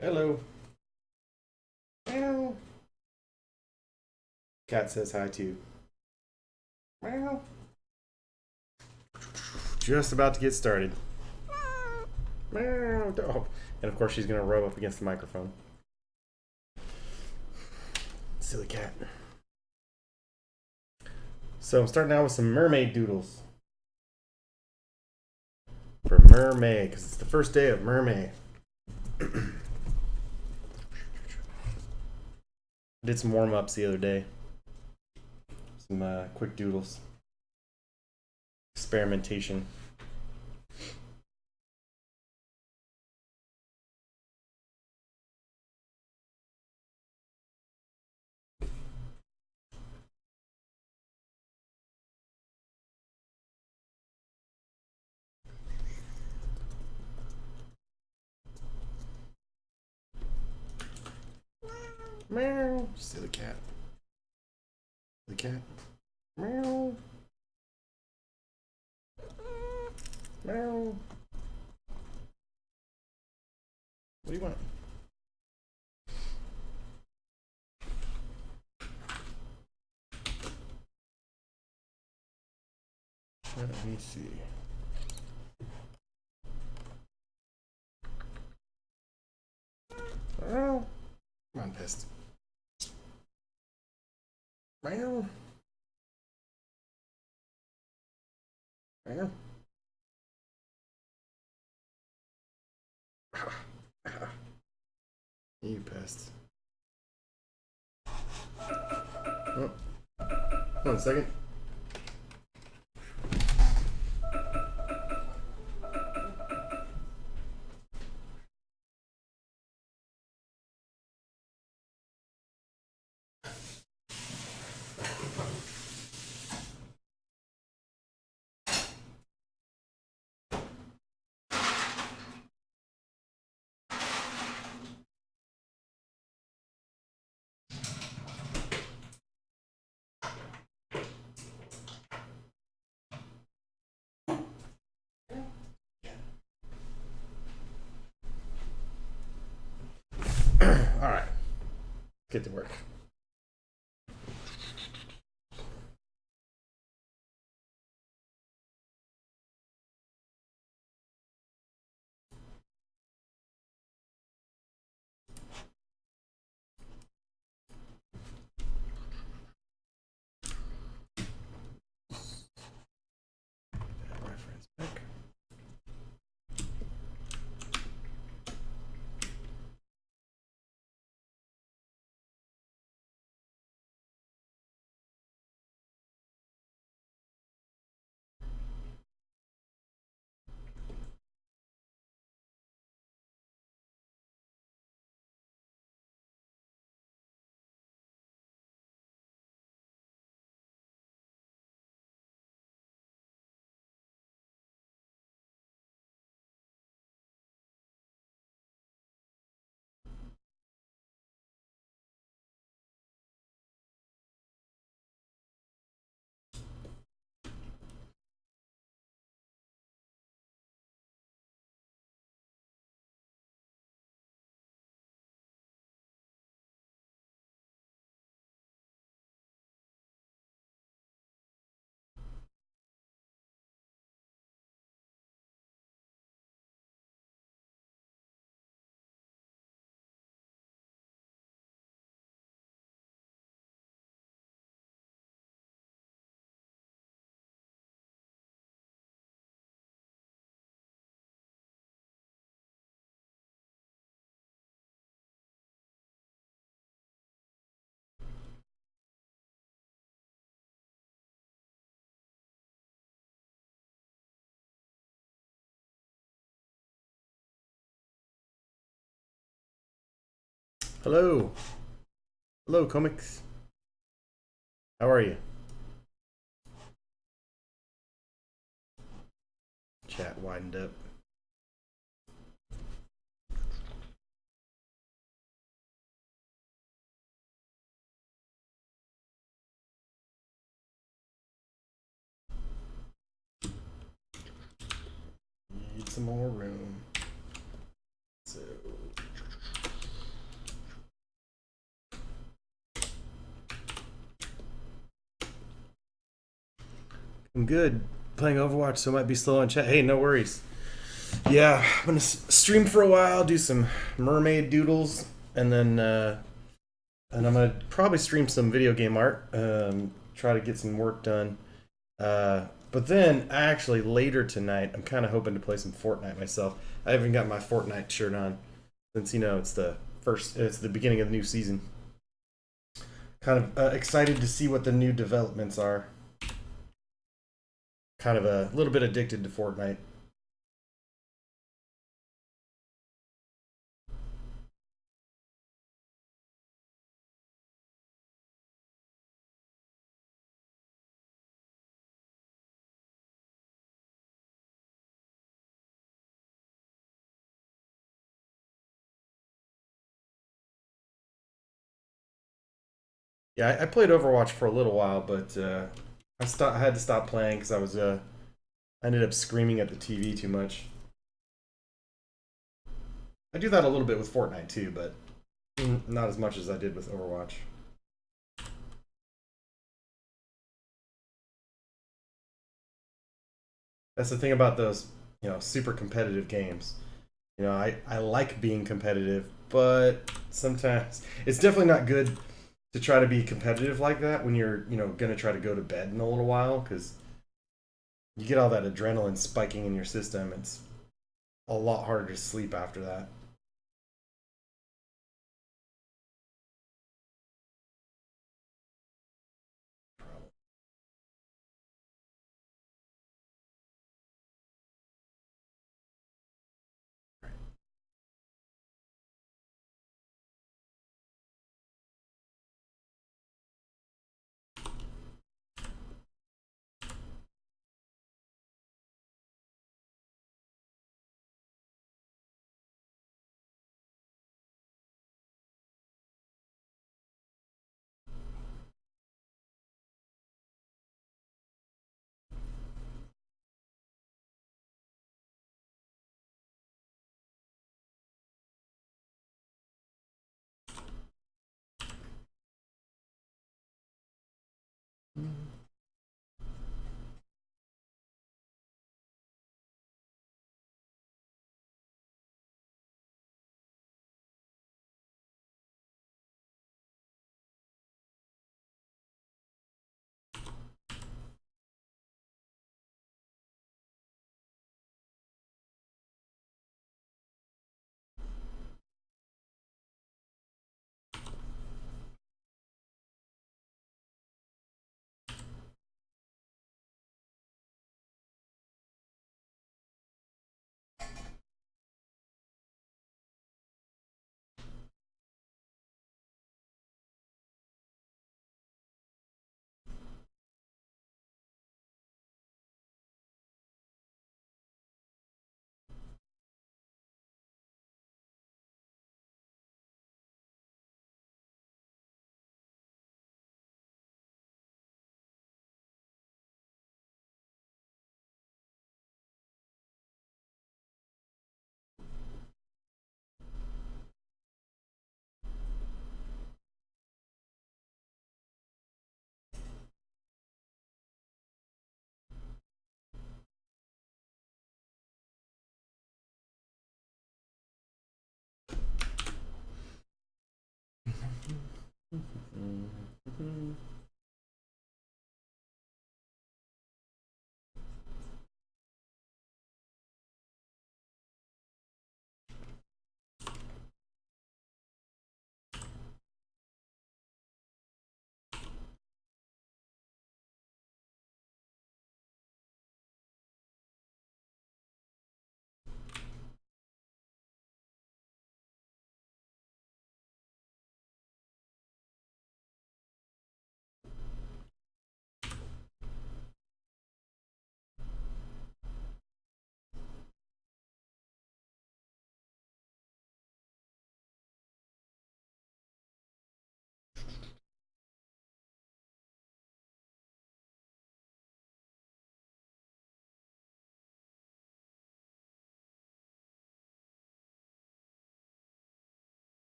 Hello. Meow. Cat says hi too. Meow. Just about to get started. Meow. Oh. And of course she's gonna rub up against the microphone. Silly cat. So I'm starting out with some mermaid doodles. For Mer May, because it's the first day of Mer May. Did some warm-ups the other day. Some quick doodles. Experimentation. Meow. Silly cat. Silly cat. Meow. Meow. What do you want? Let me see. Meow. Come on, pissed. Meow. Meow. You pissed. Oh. Hold on a second. All right. Get to work. Reference back. Hello. Hello, comics. How are you? Chat widened up. Need some more room. So I'm good. Playing Overwatch, so it might be slow on chat. Hey, no worries. Yeah, I'm gonna stream for a while, do some mermaid doodles, and then and I'm gonna probably stream some video game art. Try to get some work done. But then actually later tonight, I'm kind of hoping to play some Fortnite myself. I haven't got my Fortnite shirt on since it's the beginning of the new season. Kind of excited to see what the new developments are. Kind of a little bit addicted to Fortnite. Yeah, I played Overwatch for a little while, but I had to stop playing because I ended up screaming at the TV too much. I do that a little bit with Fortnite too, but not as much as I did with Overwatch. That's the thing about those, super competitive games. I like being competitive, but sometimes it's definitely not good to try to be competitive like that when you're, gonna try to go to bed in a little while because you get all that adrenaline spiking in your system. It's a lot harder to sleep after that.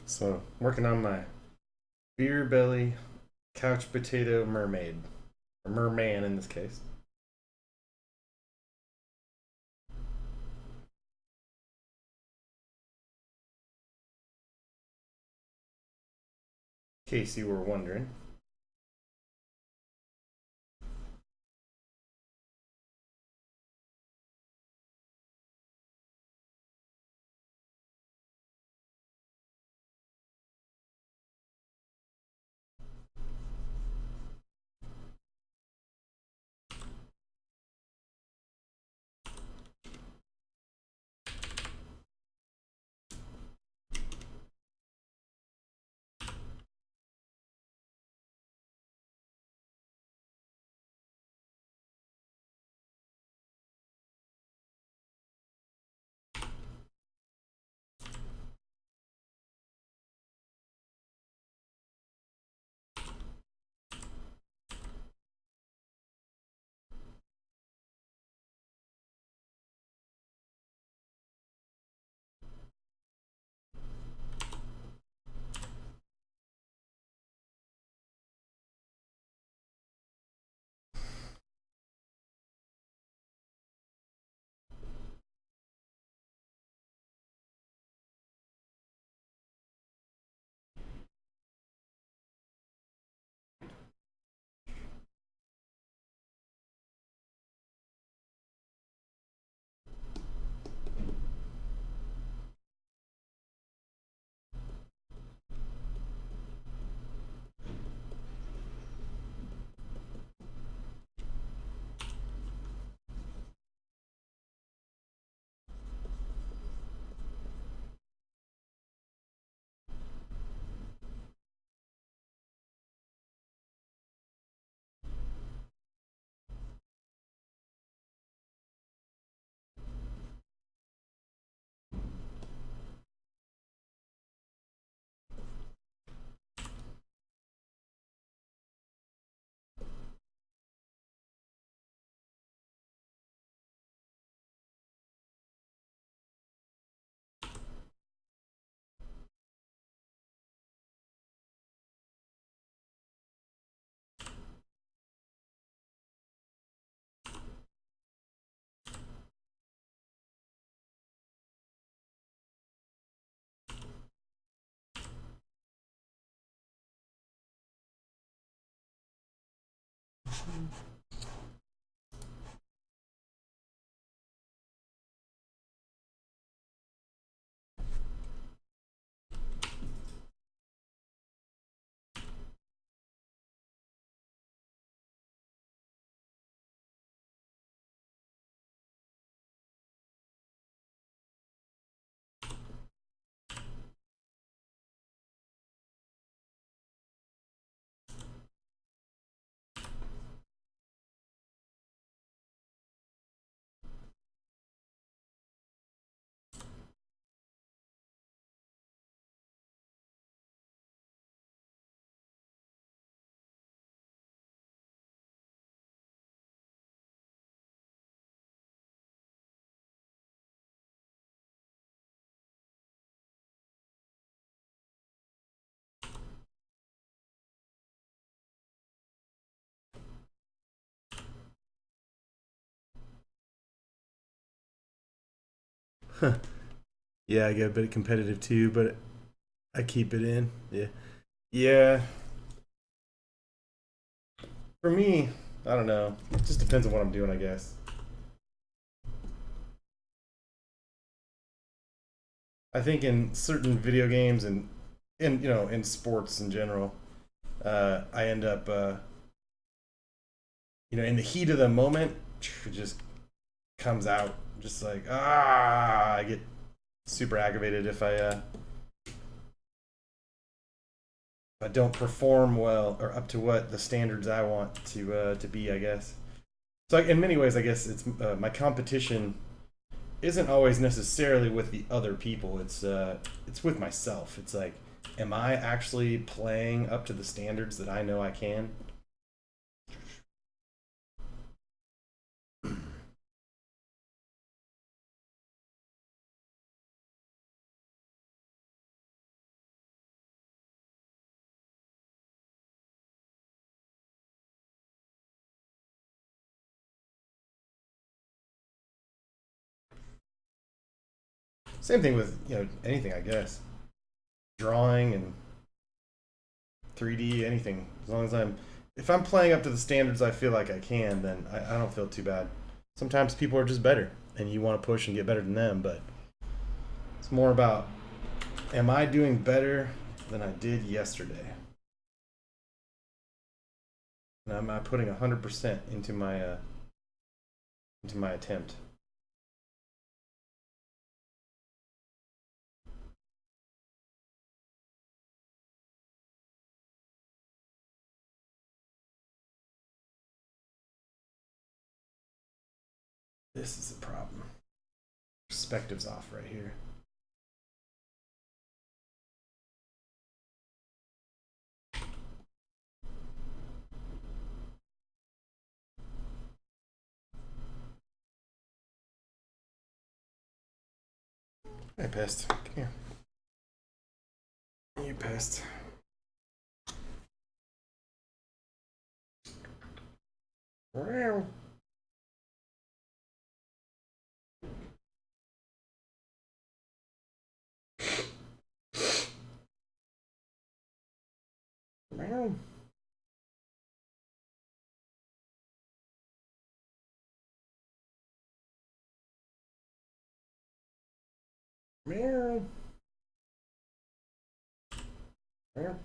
So, working on my beer belly couch potato mermaid, or merman in this case. In case you were wondering. Yeah, I get a bit competitive too, but I keep it in. Yeah. Yeah. For me, I don't know. It just depends on what I'm doing, I guess. I think in certain video games and in sports in general, I end up in the heat of the moment, it just comes out just like I get super aggravated if I don't perform well or up to what the standards I want to be, I guess. So in many ways, I guess it's my competition isn't always necessarily with the other people. It's with myself. It's like, am I actually playing up to the standards that I know I can? Same thing with anything, I guess. Drawing and 3D, anything. As long as if I'm playing up to the standards I feel like I can, then I don't feel too bad. Sometimes people are just better, and you want to push and get better than them, but it's more about, am I doing better than I did yesterday? And am I putting 100% into my attempt? This is a problem. Perspective's off right here. Hey, pest. Come here. You pest. Meow. Meow. Meow. Meow.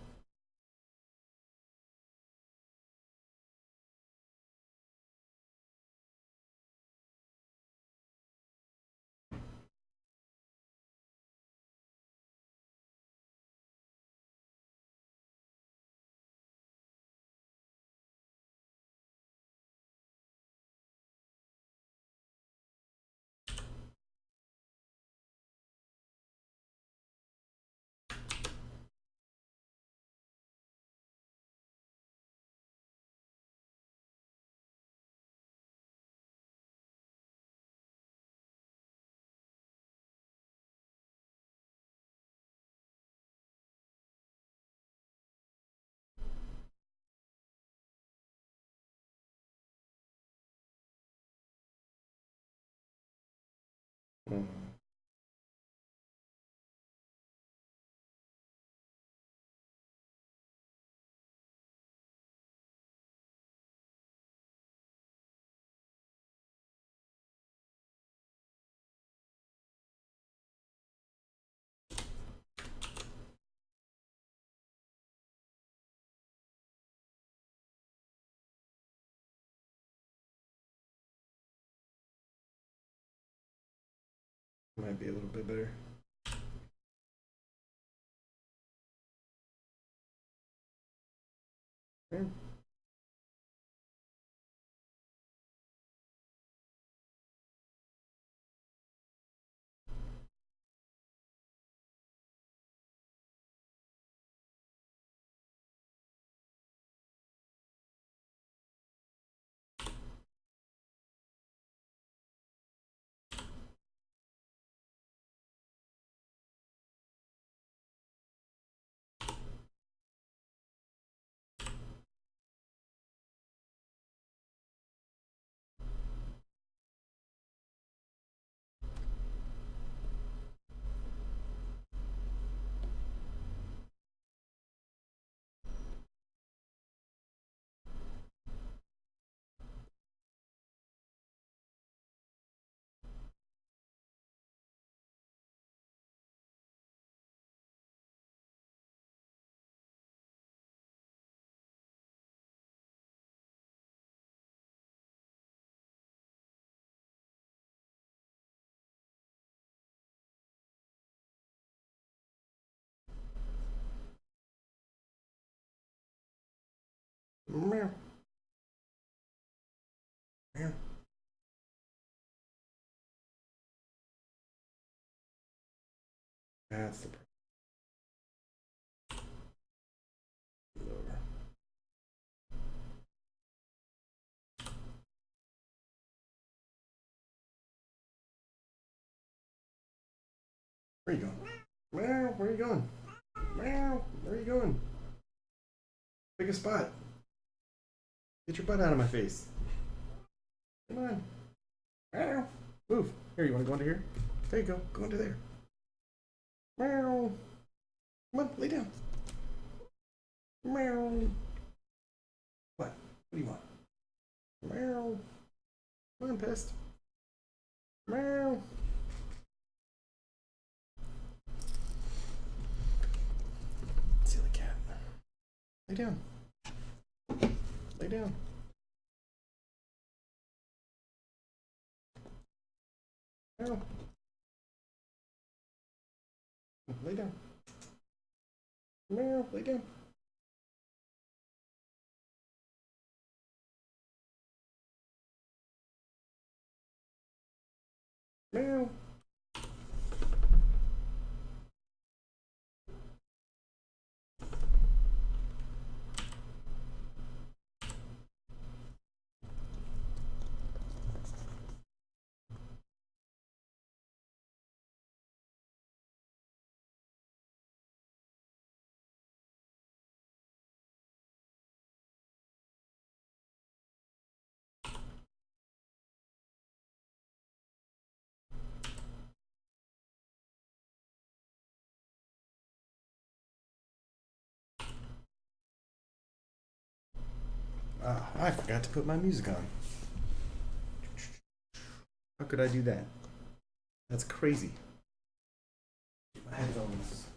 Mm. Might be a little bit better. Yeah. Meow. Meow. That's the lower. Where are you going? Meow. Where are you going? Meow. Where are you going? Pick a spot. Get your butt out of my face. Come on. Meow. Move. Here, you want to go into here? There you go. Go into there. Meow. Come on, lay down. Meow. What? What do you want? Meow. Come on, pest. Meow. Silly cat. Lay down. Lay down. Meow. Lay down. Meow. Lay down. Meow. Ah, I forgot to put my music on. How could I do that? That's crazy. My headphones.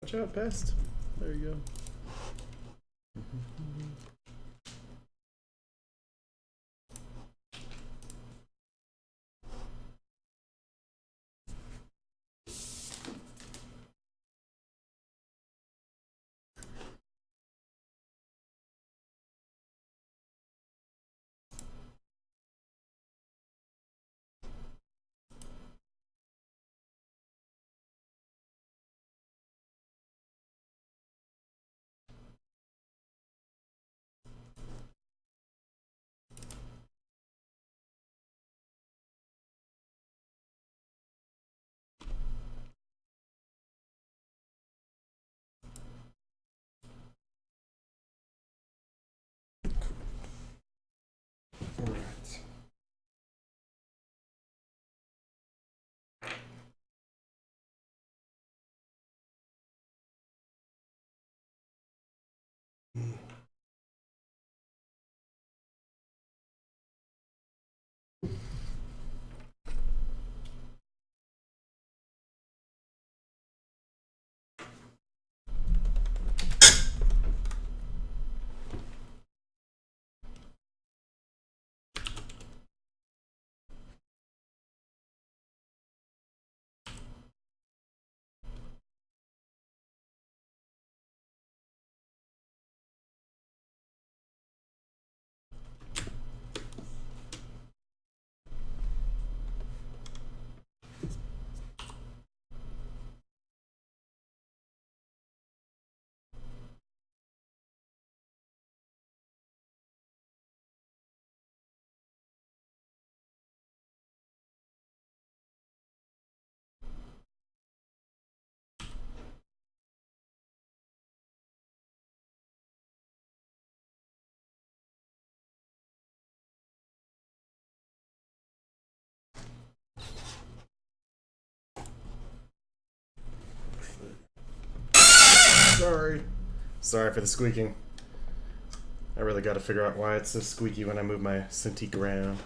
Watch out, pest. There you go. All right. Sorry. Sorry for the squeaking. I really got to figure out why it's so squeaky when I move my Cintiq around.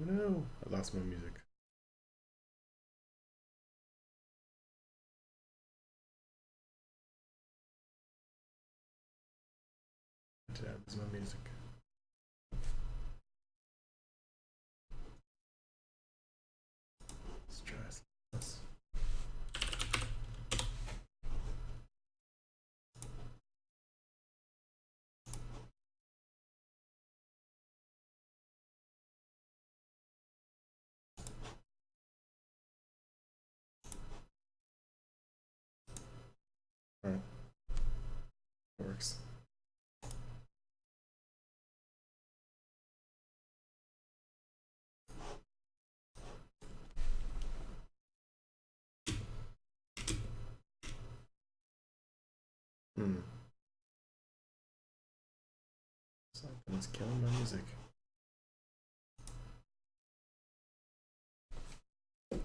No, I lost my music. Did I lose my music? Let's try this. All right, works. Something's killing my music. There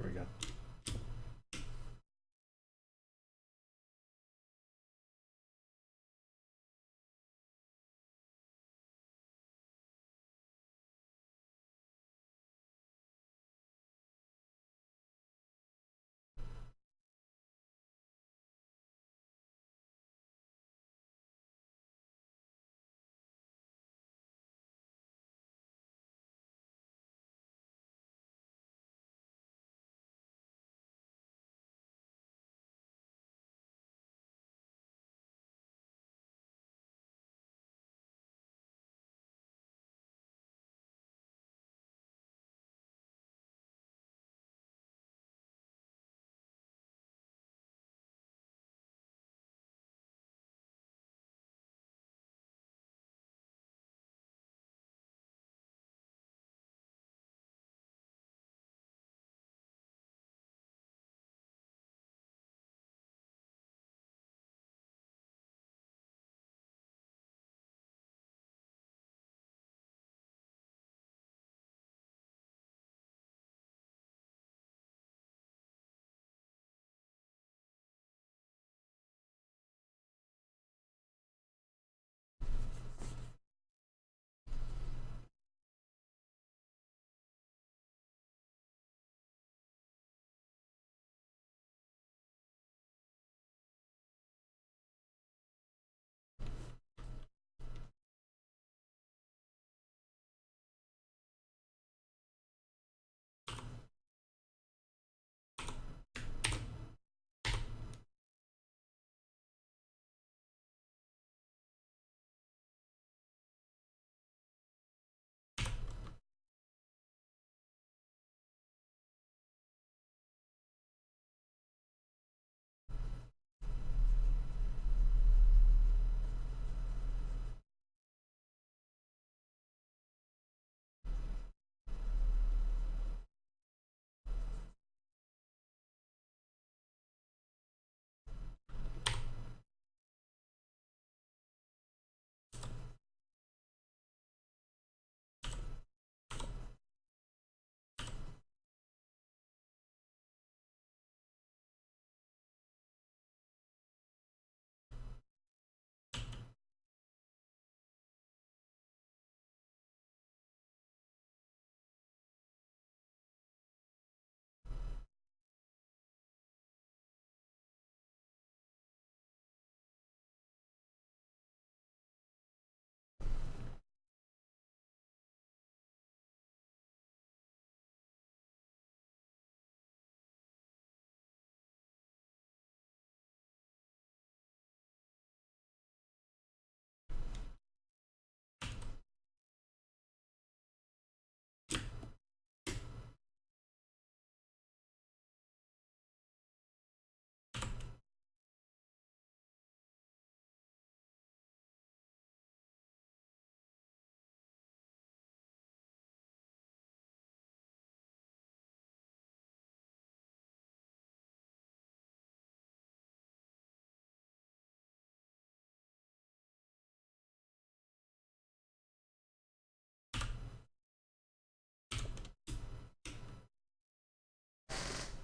we go.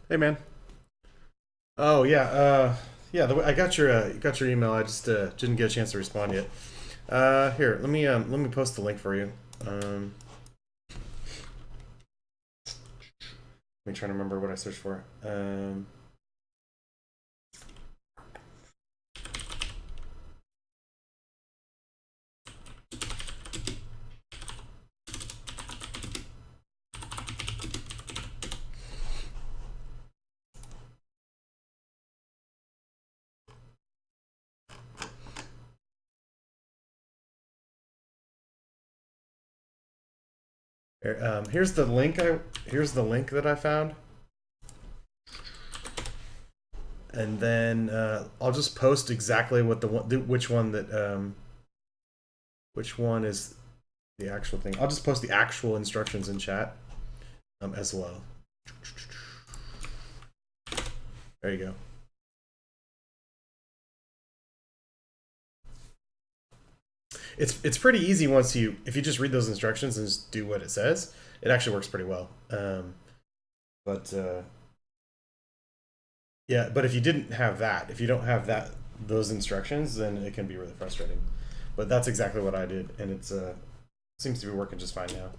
Hey man. Oh yeah, yeah. I got your email. I just didn't get a chance to respond yet. Here, let me post the link for you. Let me try to remember what I searched for. Here's the link. Here's the link that I found, and then I'll just post exactly what which one which one is the actual thing. I'll just post the actual instructions in chat as well. There you go. It's pretty easy once if you just read those instructions and just do what it says. It actually works pretty well. But yeah, but if you didn't have that, if you don't have those instructions, then it can be really frustrating. But that's exactly what I did, and it's seems to be working just fine now.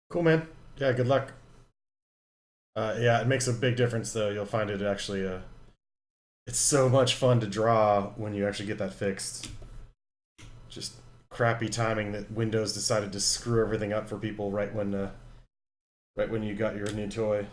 Cool, man. Yeah, good luck. Yeah, it makes a big difference, though. You'll find it actually. It's so much fun to draw when you actually get that fixed. Just crappy timing that Windows decided to screw everything up for people right when you got your new toy.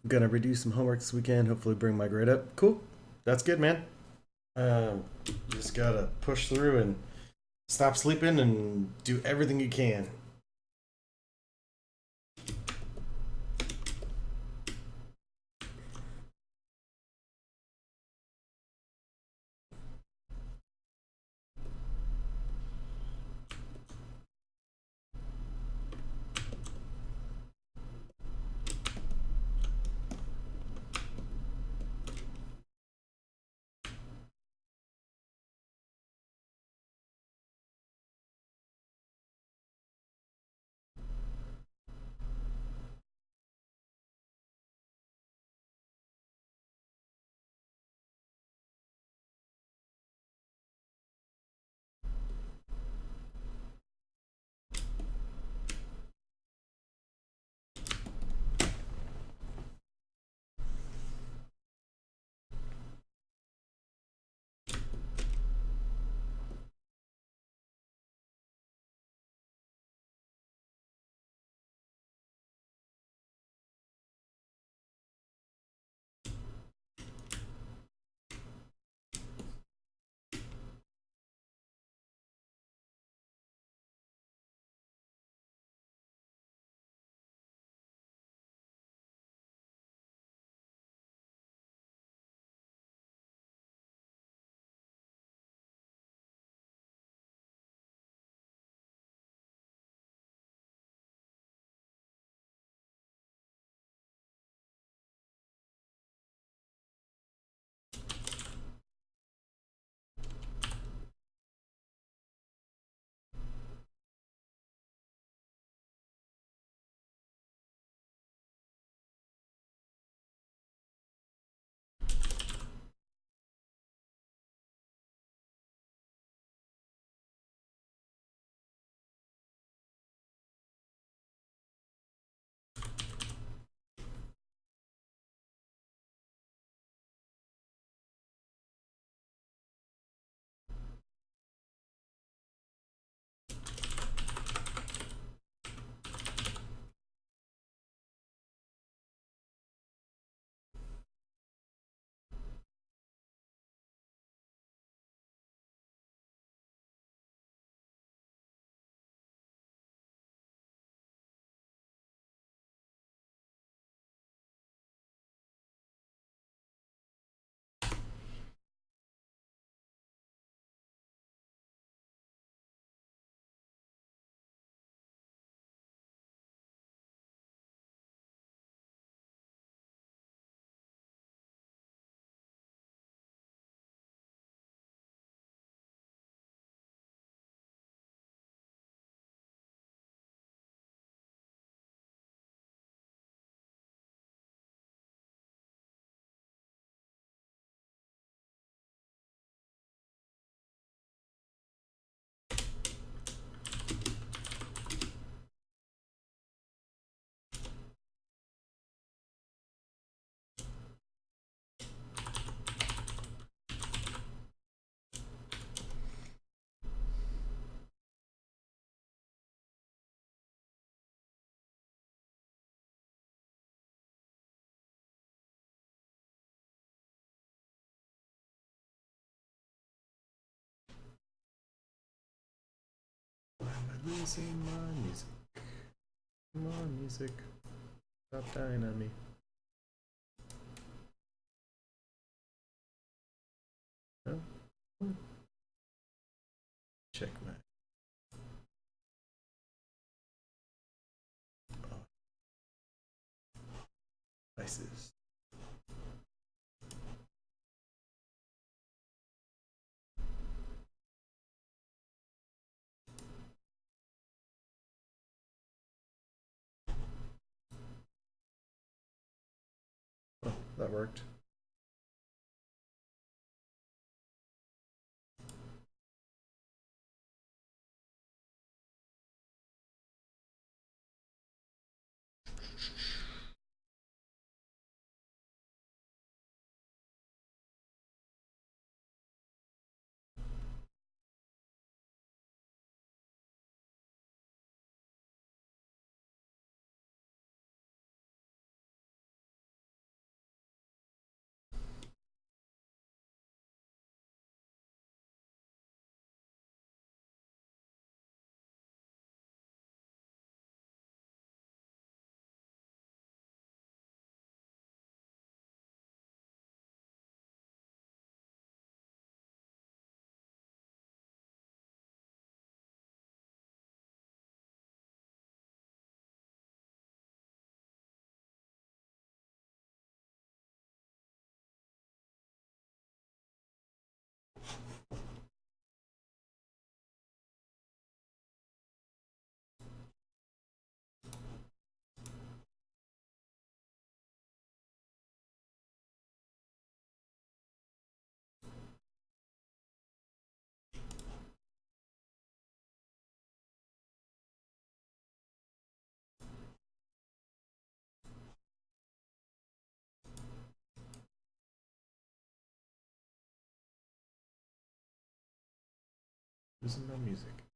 Gonna redo some homework this weekend. Hopefully, bring my grade up. Cool. That's good, man. Just gotta push through and stop sleeping and do everything you can. Why am I losing my music? Come on, music. Stop dying on me. No? Check my devices. Oh, that worked. Losing no music.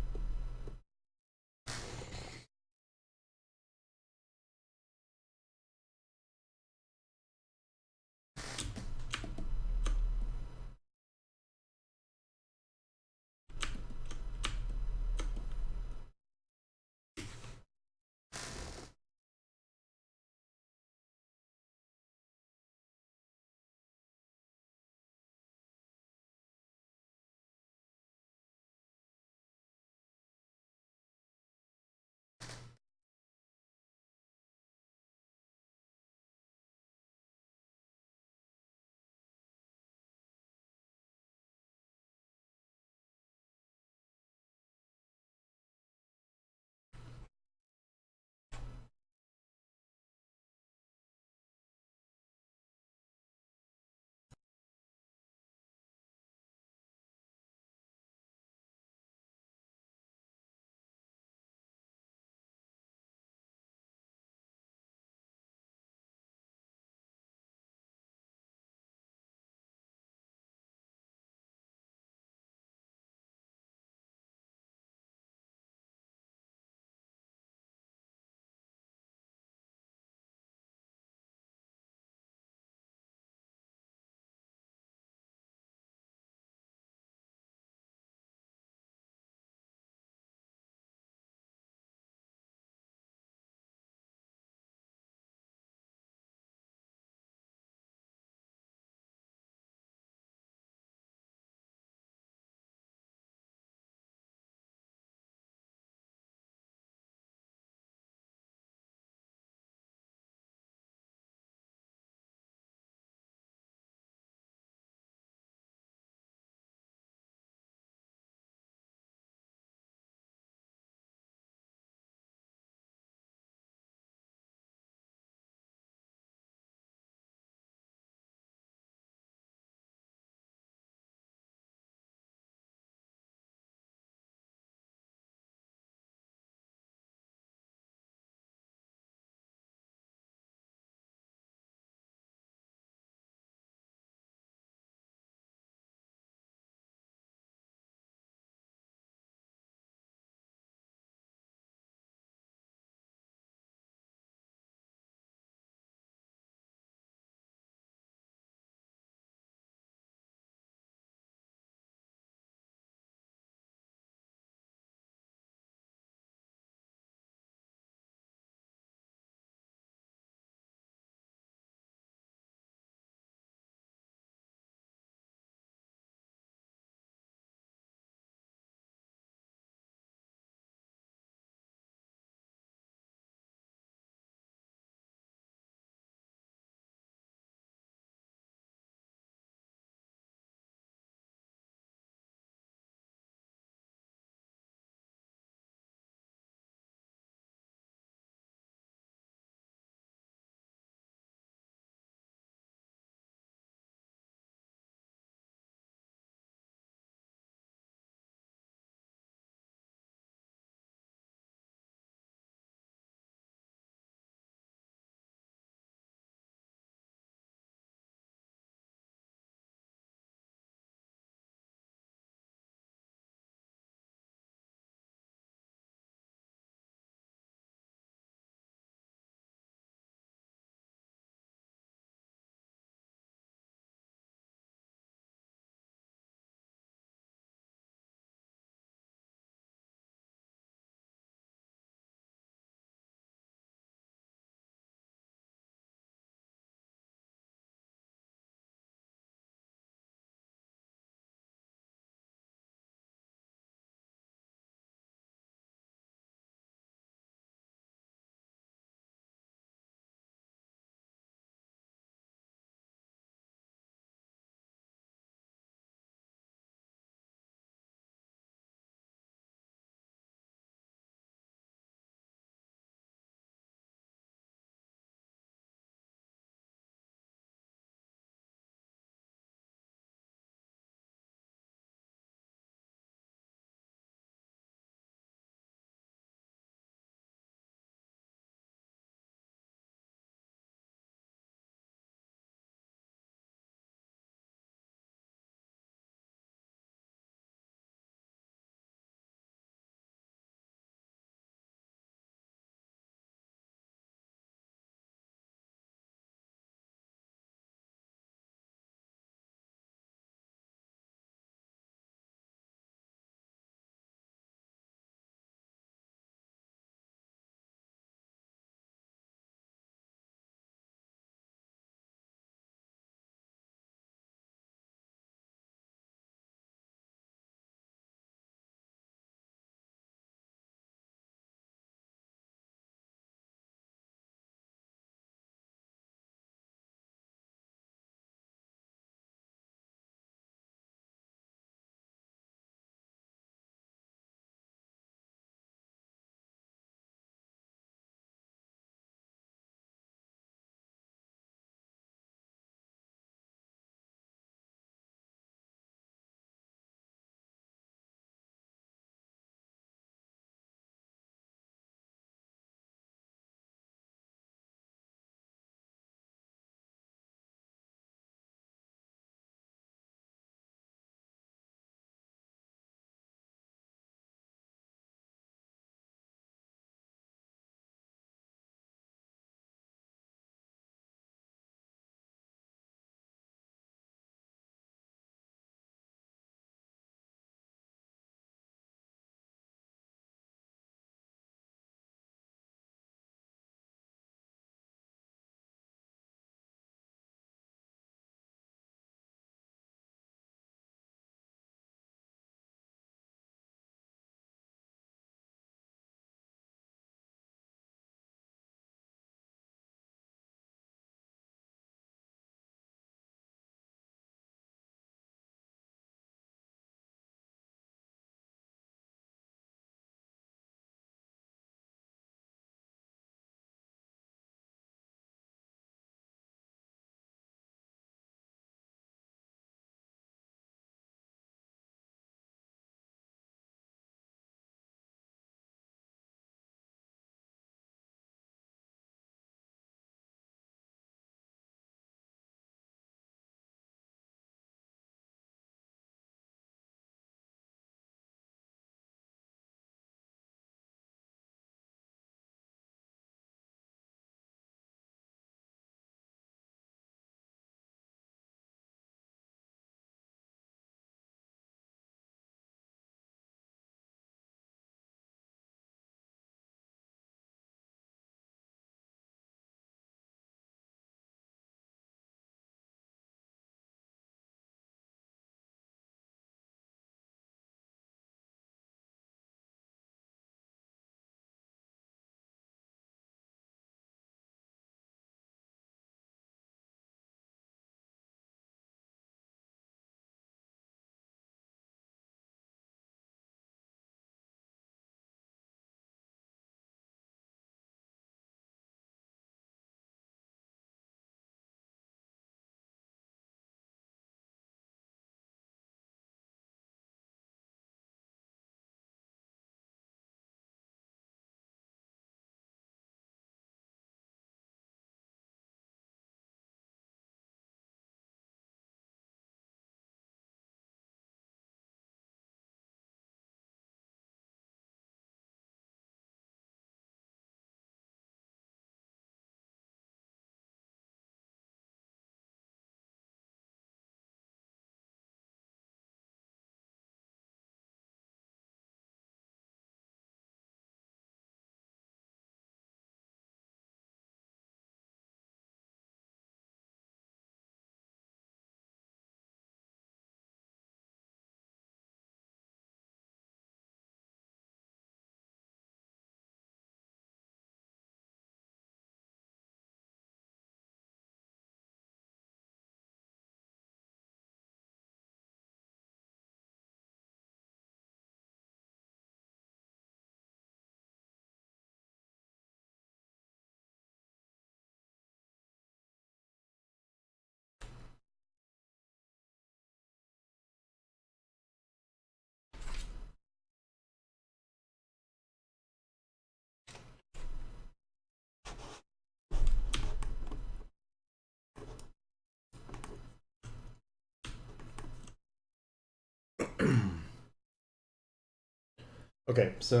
Okay, so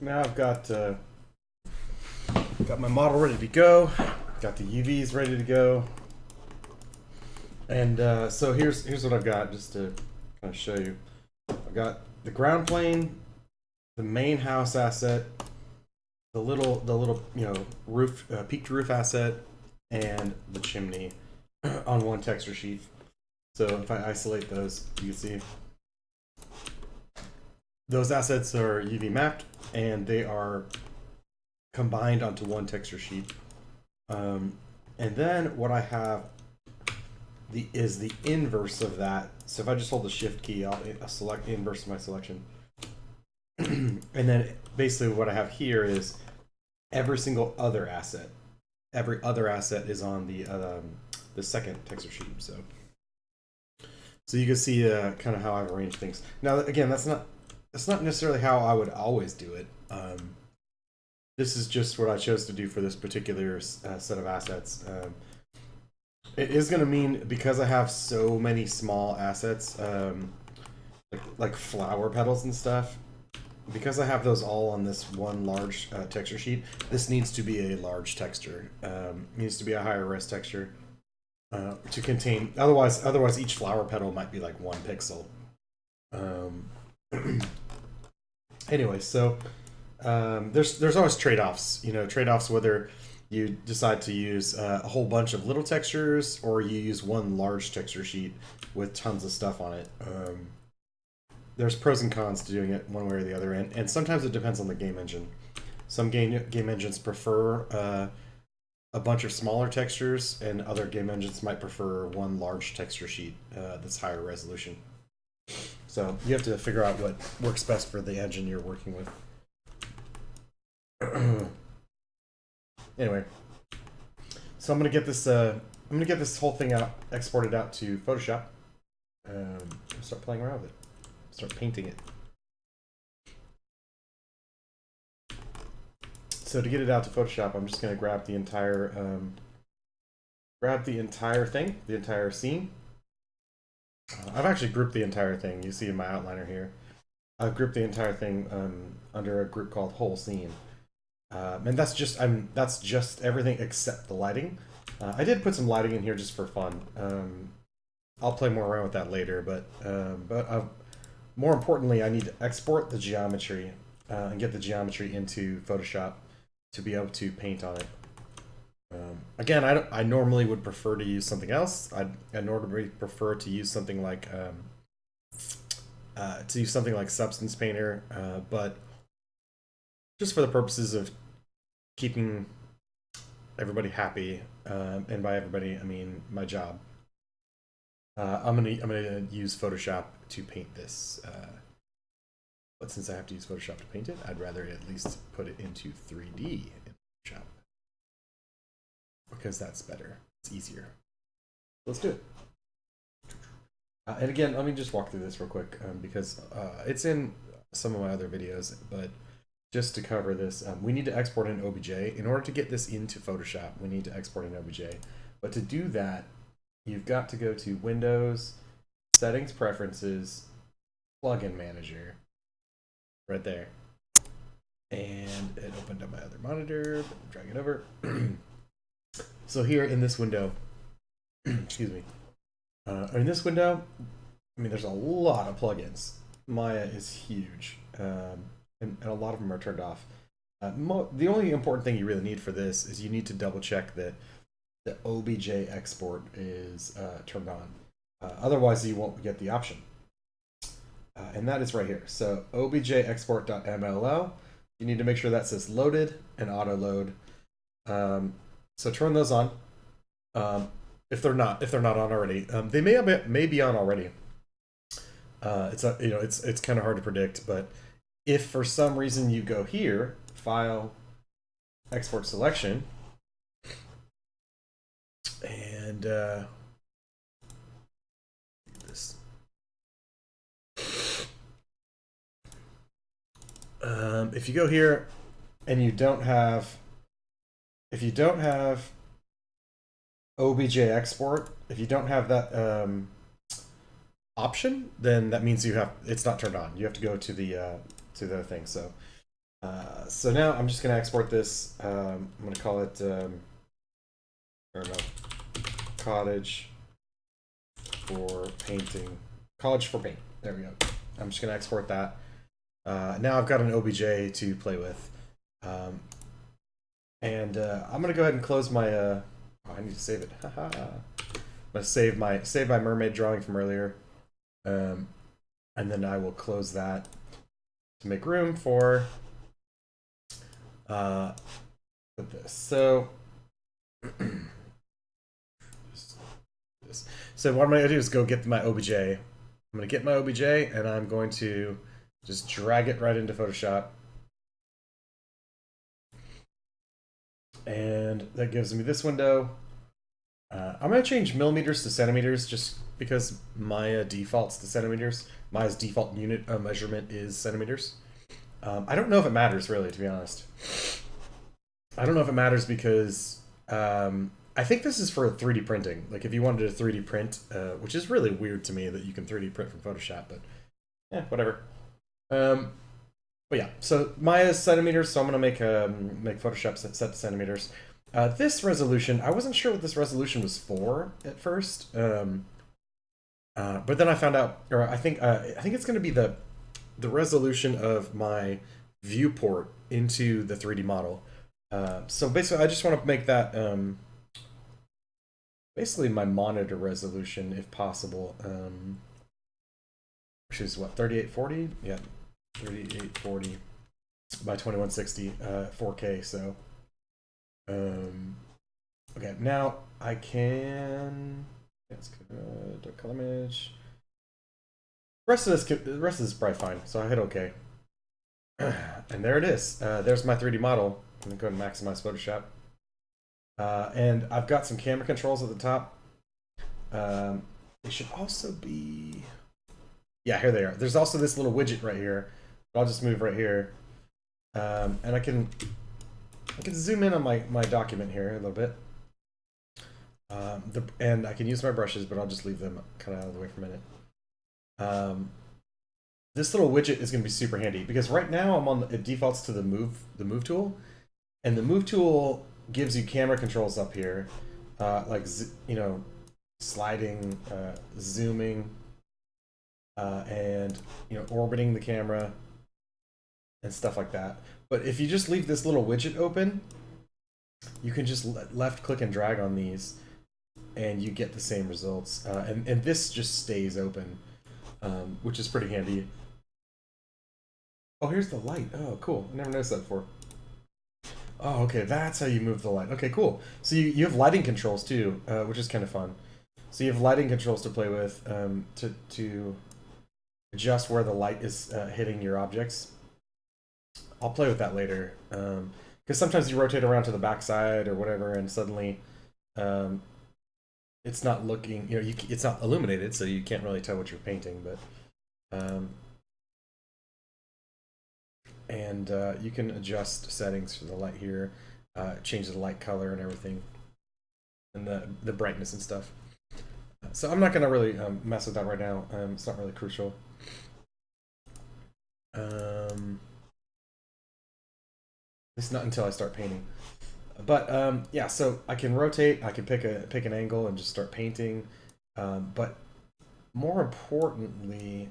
now I've got my model ready to go. Got the UVs ready to go. And so here's what I've got, just to kind of show you. I've got the ground plane, the main house asset, the little roof peaked roof asset, and the chimney on one texture sheet. So if I isolate those, you can see those assets are UV mapped and they are combined onto one texture sheet. And then what I have is the inverse of that. So if I just hold the shift key, I'll select the inverse of my selection. And then basically what I have here is every single other asset. Every other asset is on the second texture sheet. So you can see kind of how I've arranged things. Now again, that's not necessarily how I would always do it. This is just what I chose to do for this particular set of assets. It is going to mean, because I have so many small assets, like flower petals and stuff, because I have those all on this one large texture sheet, this needs to be a large texture. Needs to be a higher res texture to contain. Otherwise, each flower petal might be like 1 pixel. Anyway, so there's always trade-offs. Trade-offs whether you decide to use a whole bunch of little textures or you use one large texture sheet with tons of stuff on it. There's pros and cons to doing it one way or the other, and sometimes it depends on the game engine. Some game engines prefer a bunch of smaller textures, and other game engines might prefer one large texture sheet that's higher resolution. So you have to figure out what works best for the engine you're working with. Anyway, so I'm gonna get this whole thing exported out to Photoshop. Start playing around with it. Start painting it. So to get it out to Photoshop, I'm just gonna grab the entire thing, the entire scene. I've actually grouped the entire thing. You see in my outliner here. I've grouped the entire thing under a group called whole scene. And that's just everything except the lighting. I did put some lighting in here just for fun. I'll play more around with that later, but more importantly, I need to export the geometry and get the geometry into Photoshop to be able to paint on it. Again, I normally would prefer to use something else. I normally prefer to use something like Substance Painter, but just for the purposes of keeping everybody happy, and by everybody I mean my job, I'm gonna use Photoshop to paint this. But since I have to use Photoshop to paint it, I'd rather at least put it into 3D in Photoshop, because that's better. It's easier. Let's do it. And again, let me just walk through this real quick, because it's in some of my other videos, but just to cover this, we need to export an OBJ. In order to get this into Photoshop, we need to export an OBJ. But to do that, you've got to go to Windows, Settings, Preferences, Plugin Manager, right there. And it opened up my other monitor, but drag it over. So here in this window, excuse me, in this window, I mean, there's a lot of plugins. Maya is huge, and a lot of them are turned off. The only important thing you really need for this is you need to double check that the OBJ export is turned on. Otherwise, you won't get the option. And that is right here. So obj export.mll. You need to make sure that says loaded and auto load. So turn those on. If they're not on already, they may be on already. It's kind of hard to predict, but if for some reason you go here, File, Export Selection, and this, if you go here and you don't have, OBJ export, if you don't have that option, then that means it's not turned on. You have to go to the to the thing. So so now I'm just gonna export this. I'm gonna call it I don't know, cottage for painting. College for paint. There we go. I'm just gonna export that. Now I've got an OBJ to play with. And I'm gonna go ahead and close my oh, I need to save it. I'm gonna save my mermaid drawing from earlier. And then I will close that to make room for this. So so what I'm gonna do is go get my OBJ. I'm gonna get my OBJ and I'm going to just drag it right into Photoshop. And that gives me this window. I'm going to change millimeters to centimeters just because Maya defaults to centimeters. Maya's default unit of measurement is centimeters. I don't know if it matters, really, to be honest. I don't know if it matters because I think this is for 3D printing. Like, if you wanted to 3D print, which is really weird to me that you can 3D print from Photoshop, but yeah, whatever. But yeah, so Maya's centimeters, so I'm gonna make Photoshop set to centimeters. This resolution, I wasn't sure what this resolution was for at first, but then I found out, or I think it's gonna be the resolution of my viewport into the 3D model. So basically, I just want to make that basically my monitor resolution, if possible, which is what, 3840? Yeah. 3840 by 2160 4K. So okay, now I can dark color image. The rest of this is probably fine, so I hit OK. And there it is. There's my 3D model. I'm gonna go ahead and maximize Photoshop. And I've got some camera controls at the top. They should also be, yeah, here they are. There's also this little widget right here. I'll just move right here, and I can zoom in on my document here a little bit, and I can use my brushes, but I'll just leave them kind of out of the way for a minute. This little widget is going to be super handy because right now I'm on it defaults to the move tool, and the move tool gives you camera controls up here, like sliding, zooming, and orbiting the camera and stuff like that. But if you just leave this little widget open, you can just left click and drag on these and you get the same results. And this just stays open, which is pretty handy. Oh, here's the light. Oh, cool. I never noticed that before. Oh, okay, that's how you move the light. Okay, cool. So you have lighting controls too, which is kind of fun. So you have lighting controls to play with to adjust where the light is hitting your objects. I'll play with that later, because sometimes you rotate around to the backside or whatever, and suddenly it's not looking, it's not illuminated, so you can't really tell what you're painting. But and you can adjust settings for the light here, change the light color and everything, and the brightness and stuff. So I'm not gonna really mess with that right now. It's not really crucial. It's not until I start painting. But yeah, so I can rotate, I can pick an angle and just start painting. But more importantly,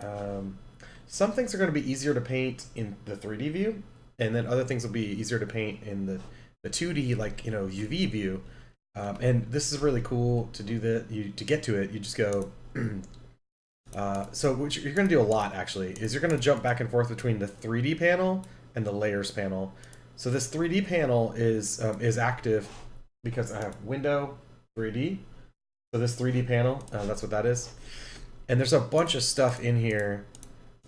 some things are going to be easier to paint in the 3D view, and then other things will be easier to paint in the 2D, like UV view. And this is really cool to do that. To get to it, you just go. So what you're going to do a lot actually is you're going to jump back and forth between the 3D panel and the layers panel. So this 3D panel is active because I have window 3D. So this 3D panel, that's what that is. And there's a bunch of stuff in here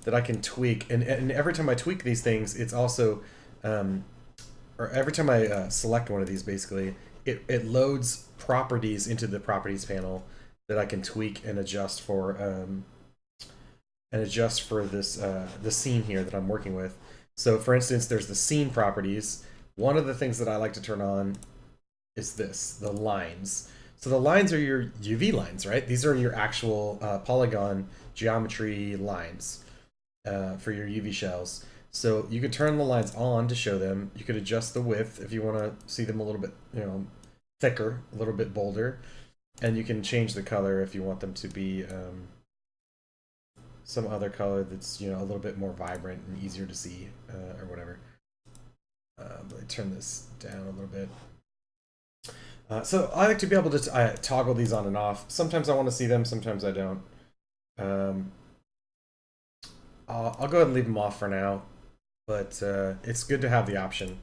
that I can tweak. And every time I tweak these things, it's also, or every time I select one of these, basically, it loads properties into the properties panel that I can tweak and adjust for this the scene here that I'm working with. So for instance, there's the scene properties. One of the things that I like to turn on is the lines. So the lines are your UV lines, right? These are your actual polygon geometry lines. for your UV shells. So you could turn the lines on to show them. You could adjust the width if you want to see them a little bit, thicker, a little bit bolder, and you can change the color if you want them to be some other color that's a little bit more vibrant and easier to see or whatever. Let me turn this down a little bit. So I like to be able to toggle these on and off. Sometimes I want to see them, sometimes I don't. I'll go ahead and leave them off for now, but it's good to have the option.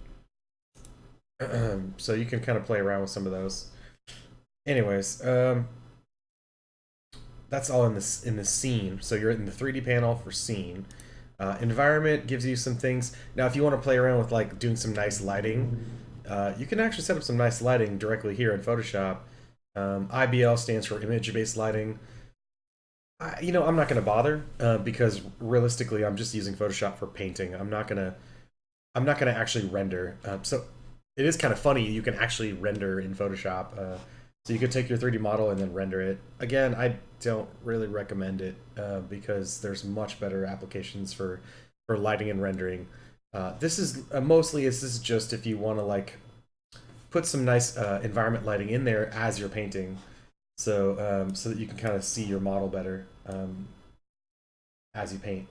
So you can kind of play around with some of those. Anyways, that's all in the scene. So you're in the 3D panel for scene. Environment gives you some things. Now, if you want to play around with like doing some nice lighting, you can actually set up some nice lighting directly here in Photoshop. IBL stands for image-based lighting. I'm not going to bother because realistically, I'm just using Photoshop for painting. I'm not gonna actually render. So it is kind of funny. You can actually render in Photoshop. So you could take your 3D model and then render it. Again, I don't really recommend it because there's much better applications for lighting and rendering. This is this is just if you want to like put some nice environment lighting in there as you're painting, so so that you can kind of see your model better as you paint.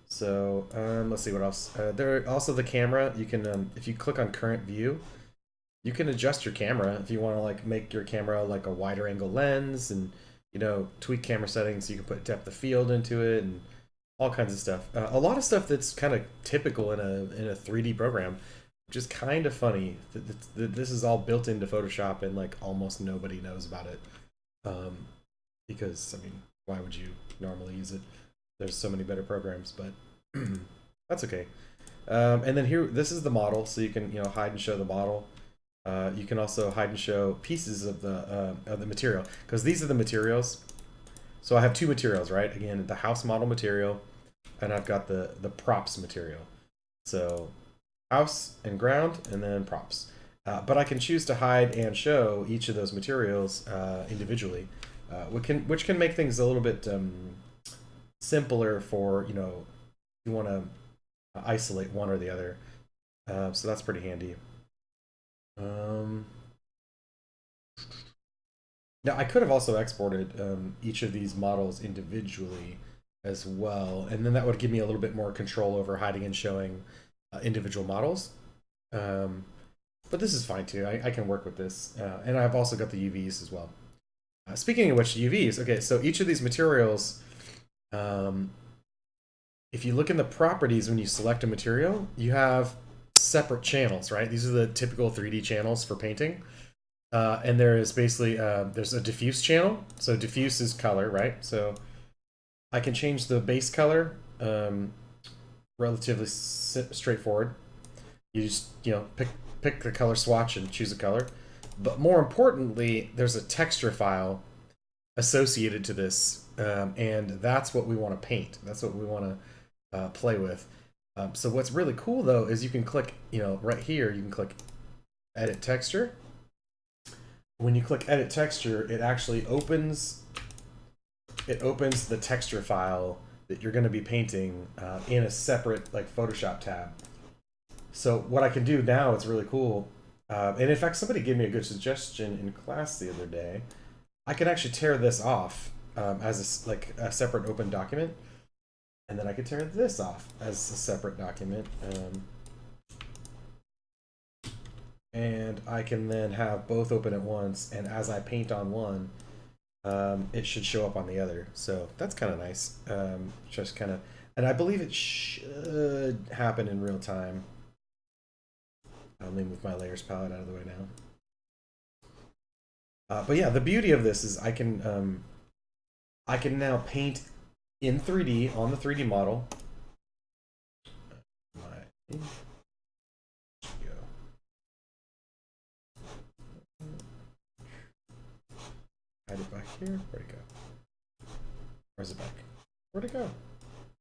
So let's see what else. There also the camera. You can if you click on current view, you can adjust your camera if you want to like make your camera like a wider angle lens and tweak camera settings. You can put depth of field into it and all kinds of stuff. A lot of stuff that's kind of typical in a 3D program, which is kind of funny. This is all built into Photoshop and like almost nobody knows about it. Because I mean, why would you normally use it? There's so many better programs, but that's okay. And then here, this is the model, so you can hide and show the model. You can also hide and show pieces of the material, because these are the materials. So I have two materials, right? Again, the house model material, and I've got the props material. So house and ground, and then props. But I can choose to hide and show each of those materials individually, which can make things a little bit simpler for if you want to isolate one or the other. So that's pretty handy. Now I could have also exported each of these models individually as well, and then that would give me a little bit more control over hiding and showing individual models. But this is fine too. I can work with this, and I've also got the UVs as well. Speaking of which, UVs. Okay, so each of these materials, if you look in the properties when you select a material, you have separate channels, right? These are the typical 3D channels for painting. And there is basically, there's a diffuse channel. So diffuse is color, right? So I can change the base color, relatively straightforward. You just, pick the color swatch and choose a color. But more importantly, there's a texture file associated to this, and that's what we want to paint. That's what we want to play with. So what's really cool though is you can click, right here, you can click Edit Texture. When you click Edit Texture, it actually opens the texture file that you're going to be painting in a separate like Photoshop tab. So what I can do now, it's really cool. And in fact, somebody gave me a good suggestion in class the other day. I can actually tear this off as a separate open document. And then I could tear this off as a separate document. And I can then have both open at once. And as I paint on one, it should show up on the other. So that's kind of nice. Just kind of, and I believe it should happen in real time. Let me move my layers palette out of the way now. But yeah, the beauty of this is I can now paint in 3D on the 3D model. Hide it back here. Where'd it go? Where's it back? Where'd it go?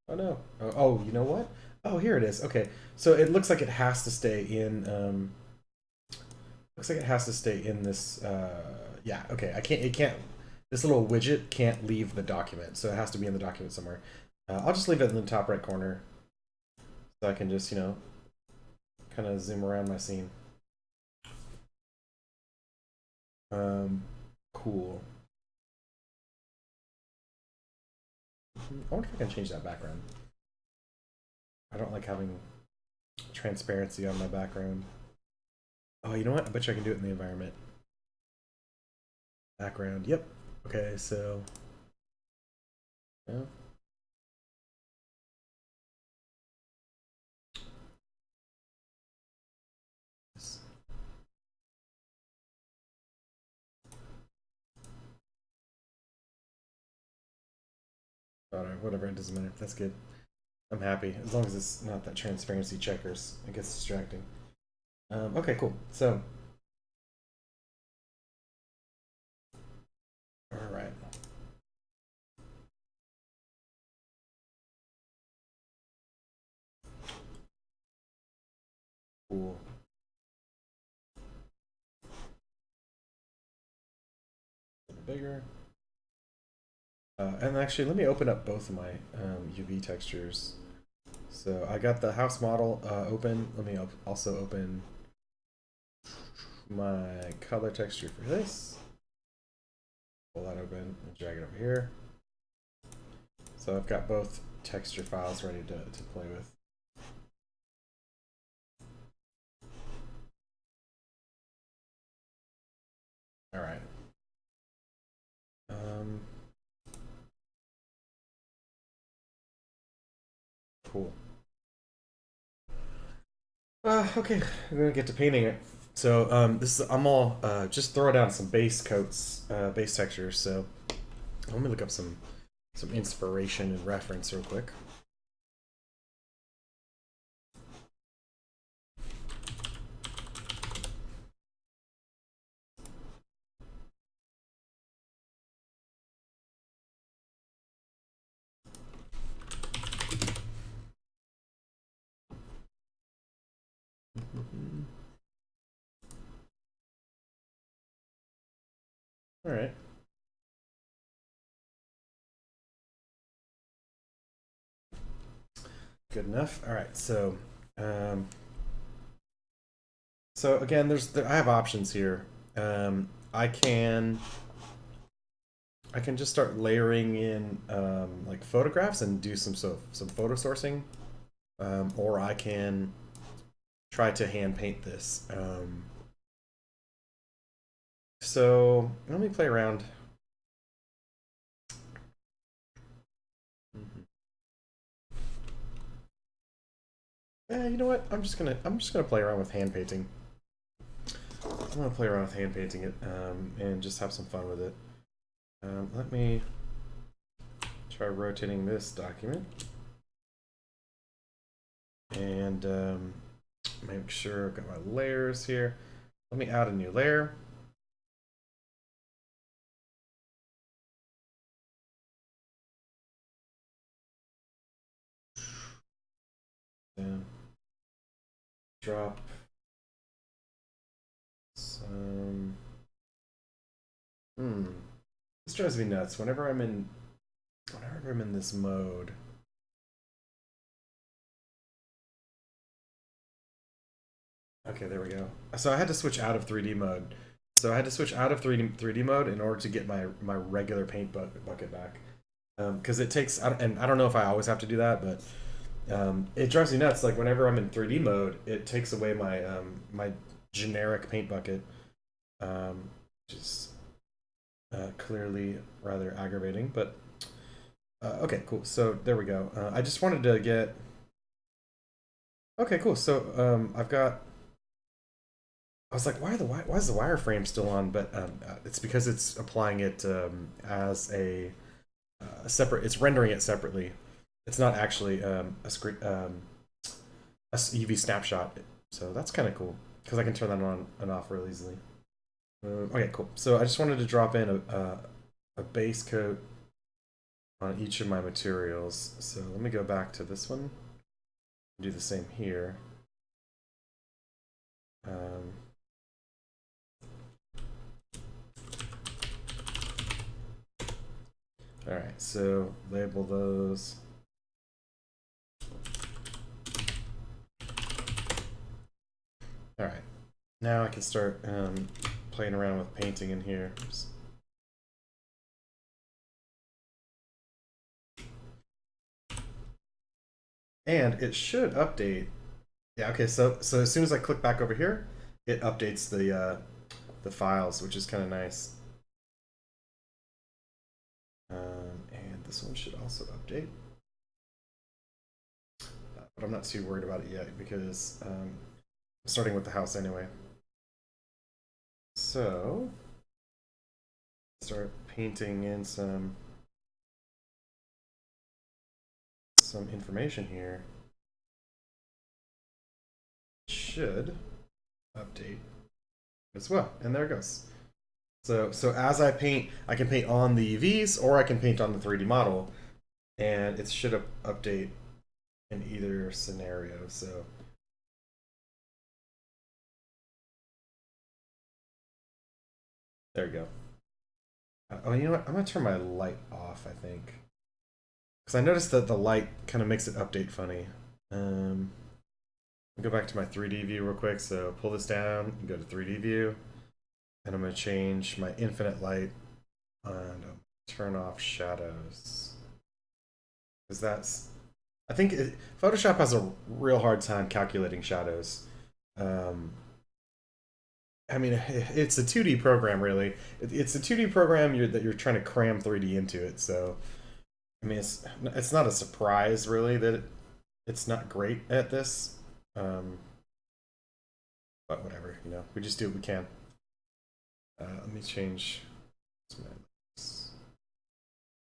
Oh no. Oh, you know what? Oh, here it is. Okay, so it looks like it has to stay in. Looks like it has to stay in this. Yeah. Okay. It can't. This little widget can't leave the document, so it has to be in the document somewhere. I'll just leave it in the top right corner so I can just, kind of zoom around my scene. Cool. I wonder if I can change that background. I don't like having transparency on my background. Oh, you know what? I bet you I can do it in the environment. Background. Yep. Okay, so. Yeah. Whatever, it doesn't matter. That's good. I'm happy as long as it's not that transparency checkers. It gets distracting. Okay, cool. So, all right. Cool. A little bigger. And actually, let me open up both of my UV textures. So I got the house model open. Let me also open my color texture for this. Pull that open and drag it over here. So I've got both texture files ready to play with. All right. Cool. Okay, I'm gonna get to painting it. So this is I'm all just throw down some base coats, base textures. So let me look up some inspiration and reference real quick. All right. Good enough. All right. So again, I have options here. I can just start layering in like photographs and do some photo sourcing, or I can try to hand paint this. So let me play around. You know what? I'm just gonna play around with hand painting. I'm gonna play around with hand painting it and just have some fun with it. Let me try rotating this document and make sure I've got my layers here. Let me add a new layer. And drop some. This drives me nuts. Whenever I'm in this mode. Okay, there we go. So I had to switch out of 3D mode. So I had to switch out of 3D mode in order to get my regular paint bucket back. Because it takes, and I don't know if I always have to do that, but it drives me nuts. Like whenever I'm in 3D mode, it takes away my my generic paint bucket, which is clearly rather aggravating. But okay, cool. So there we go. I just wanted to get. Okay, cool. So I've got. I was like, why is the wireframe still on? But it's because it's applying it as a separate. It's rendering it separately. It's not actually a screen a UV snapshot. So that's kind of cool because I can turn that on and off real easily. Okay, cool. So I just wanted to drop in a base coat on each of my materials. So let me go back to this one. Do the same here. All right, so label those. Now I can start playing around with painting in here. Oops. And it should update. Yeah, okay, so as soon as I click back over here, it updates the files, which is kind of nice. And this one should also update. But I'm not too worried about it yet because I'm starting with the house anyway. So, start painting in some information here. Should update as well, and there it goes. So as I paint, I can paint on the UVs or I can paint on the 3D model, and it should update in either scenario. So there you go. Oh, you know what? I'm gonna turn my light off, I think, because I noticed that the light kind of makes it update funny. Go back to my 3D view real quick. So pull this down and go to 3D view, and I'm gonna change my infinite light and turn off shadows, because I think Photoshop has a real hard time calculating shadows. Um, I mean, it's a 2D program, really. It's a 2D program that you're trying to cram 3D into it. So, I mean, it's not a surprise, really, that it's not great at this. But whatever, we just do what we can. Let me change. There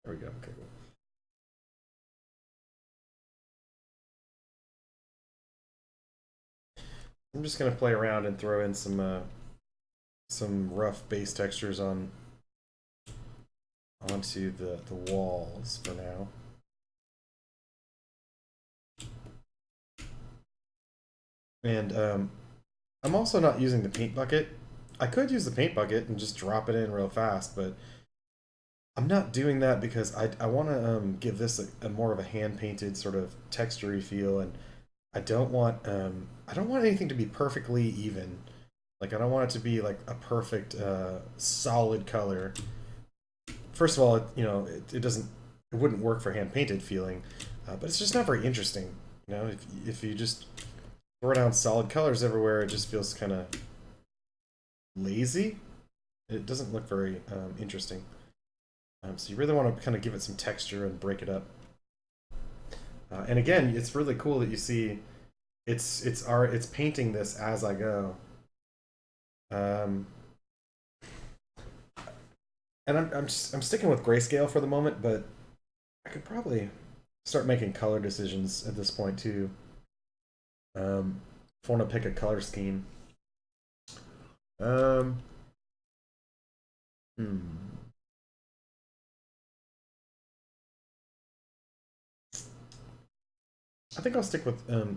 we go. Okay, cool. I'm just gonna play around and throw in some rough base textures onto the walls for now. And I'm also not using the paint bucket. I could use the paint bucket and just drop it in real fast, but I'm not doing that because I want to give this a more of a hand painted sort of textury feel, and I don't want anything to be perfectly even. Like, I don't want it to be like a perfect solid color. First of all, it wouldn't work for hand painted feeling, but it's just not very interesting. If you just throw down solid colors everywhere, it just feels kind of lazy. It doesn't look very interesting. So you really want to kind of give it some texture and break it up. And again, it's really cool that you see it's painting this as I go. And I'm sticking with grayscale for the moment, but I could probably start making color decisions at this point too. If I want to pick a color scheme. Hmm. I think I'll stick with maybe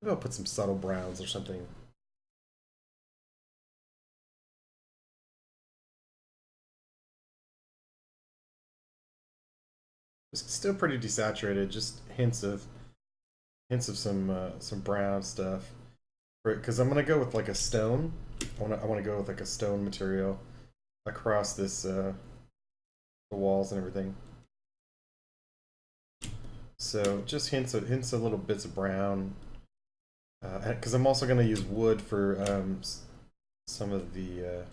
I'll put some subtle browns or something. It's still pretty desaturated, just hints of some brown stuff. Because I'm gonna go with like a stone. I wanna go with like a stone material across this the walls and everything. So just hints of little bits of brown. Because I'm also gonna use wood for some of the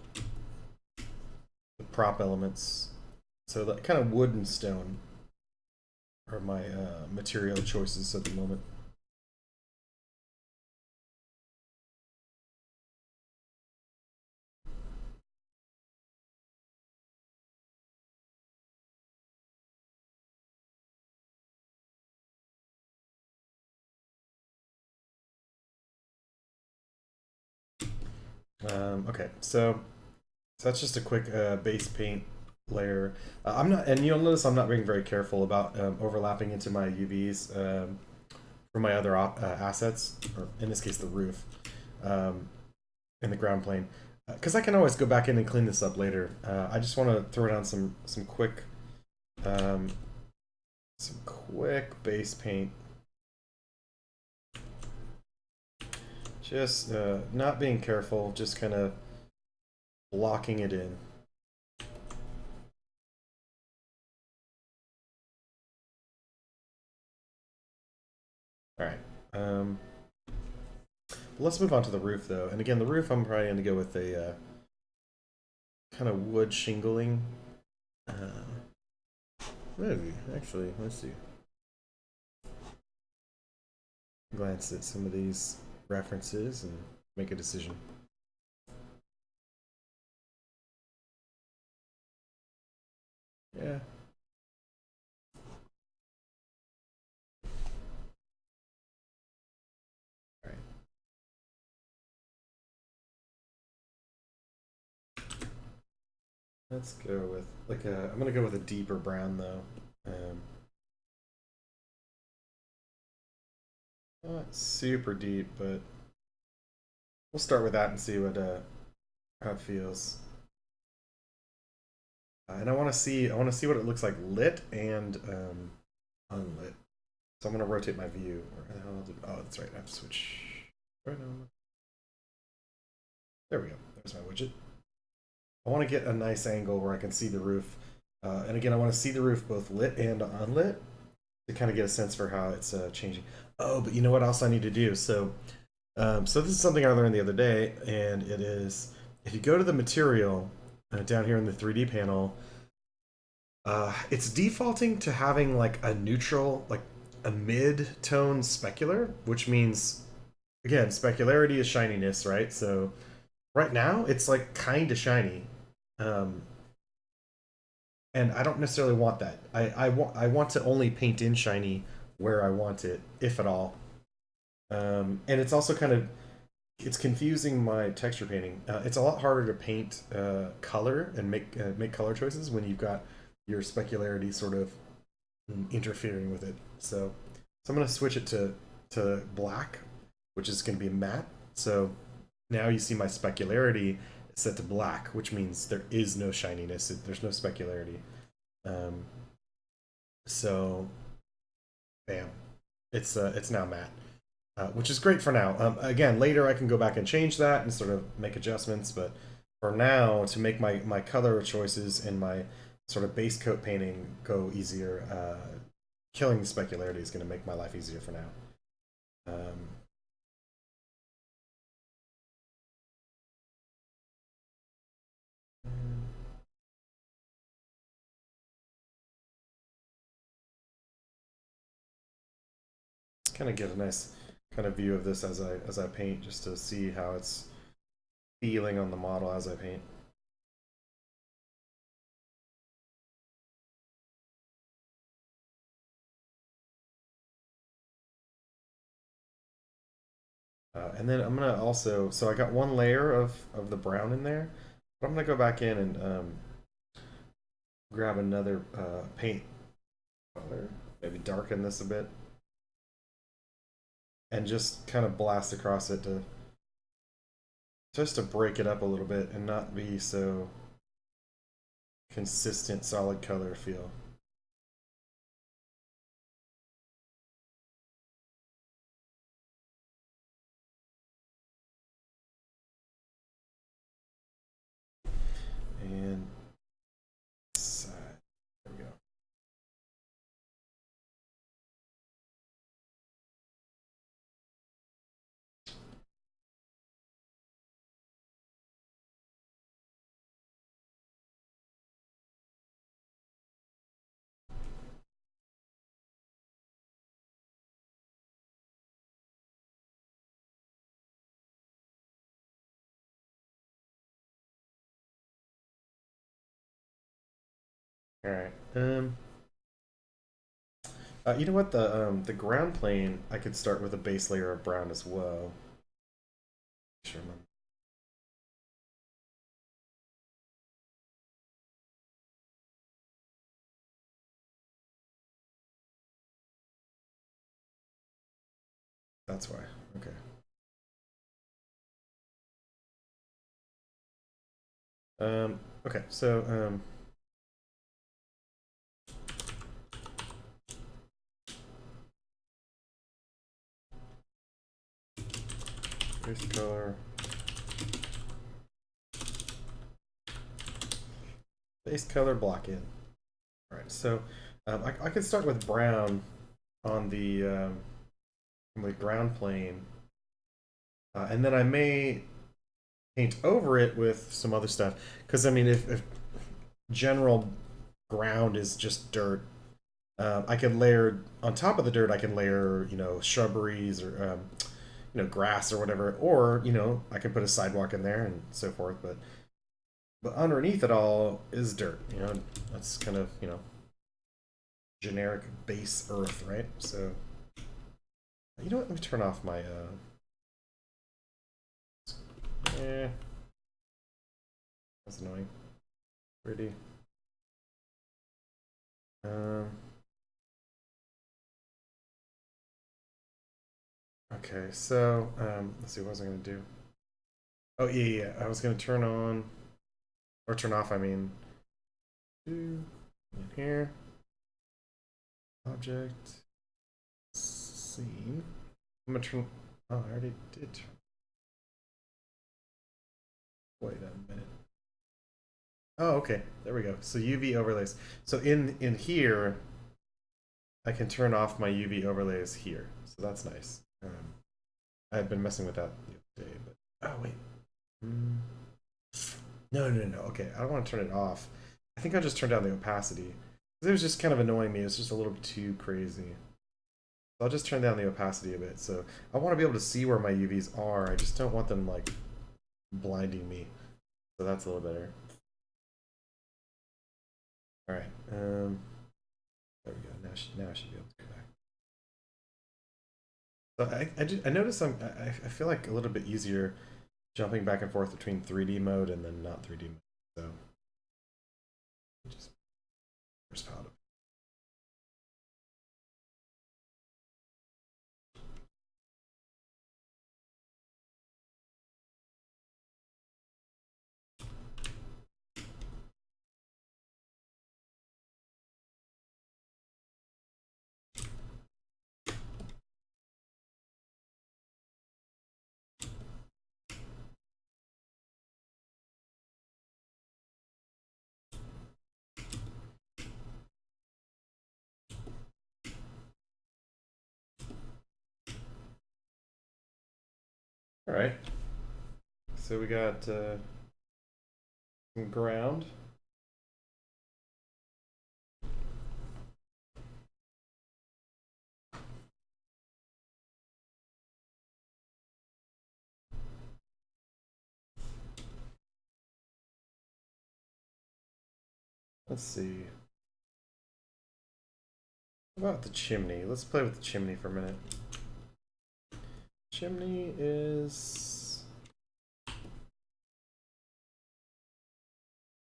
prop elements. So that kind of wood and stone are my material choices at the moment. Okay, so that's just a quick base paint layer. I'm not, and you'll notice I'm not being very careful about overlapping into my UVs for my other assets, or in this case the roof, in the ground plane, because I can always go back in and clean this up later. I just want to throw down some um, quick base paint, Just not being careful, just kind of blocking it in. All right. Let's move on to the roof, though. And again, the roof, I'm probably going to go with a kind of wood shingling. Maybe, actually, let's see. Glance at some of these references and make a decision. Yeah. All right. Let's go with like a. I'm gonna go with a deeper brown though. Not super deep, but we'll start with that and see what how it feels. And I want to see what it looks like lit and unlit. So I'm gonna rotate my view. Oh, that's right. I have to switch. Right on. There we go. There's my widget. I want to get a nice angle where I can see the roof. And again, I want to see the roof both lit and unlit to kind of get a sense for how it's changing. Oh, but you know what else I need to do? So this is something I learned the other day, and it is if you go to the material down here in the 3D panel, it's defaulting to having like a neutral, like a mid-tone specular, which means, again, specularity is shininess, right? So right now it's like kind of shiny. Um, and I don't necessarily want that. I want to only paint in shiny where I want it, if at all. And it's also kind of it's confusing my texture painting. It's a lot harder to paint color and make color choices when you've got your specularity sort of interfering with it. So I'm gonna switch it to black, which is gonna be matte. So now you see my specularity set to black, which means there is no shininess. There's no specularity. Um, so, bam, it's now matte, which is great for now. Again, later I can go back and change that and sort of make adjustments, but for now, to make my color choices and my sort of base coat painting go easier, killing the specularity is going to make my life easier for now. Um, kind of get a nice kind of view of this as I paint, just to see how it's feeling on the model as I paint. And then I'm gonna also, so I got one layer of the brown in there, but I'm gonna go back in and grab another paint color, maybe darken this a bit, and just kind of blast across it to just to break it up a little bit and not be so consistent solid color feel. And side. There we go. All right. You know what? The ground plane, I could start with a base layer of brown as well. Sure. That's why. Okay. Okay. So Base color. Base color block in. All right, so I can start with brown on the ground plane, and then I may paint over it with some other stuff. Because I mean, if general ground is just dirt, I can layer on top of the dirt. I can layer, shrubberies or grass or whatever, or I can put a sidewalk in there and so forth. But underneath it all is dirt. That's kind of generic base earth, right? So you know what? Let me turn off my that's annoying. Pretty. Okay, so let's see, what was I gonna do? Oh yeah, I was gonna turn on or turn off. I mean, in here, object, scene. I'm gonna turn. Oh, I already did. Wait a minute. Oh, okay. There we go. So UV overlays. So in here, I can turn off my UV overlays here. So that's nice. I've been messing with that the other day, but oh wait. No. Okay, I don't want to turn it off. I think I just turned down the opacity. It was just kind of annoying me. It was just a little bit too crazy. So I'll just turn down the opacity a bit. So I want to be able to see where my UVs are. I just don't want them like blinding me. So that's a little better. All right. There we go. Now I should be able to go back. So I noticed I feel like a little bit easier jumping back and forth between 3D mode and then not 3D mode. So just first palette. All right. So we got some ground. Let's see. What about the chimney? Let's play with the chimney for a minute. Chimney is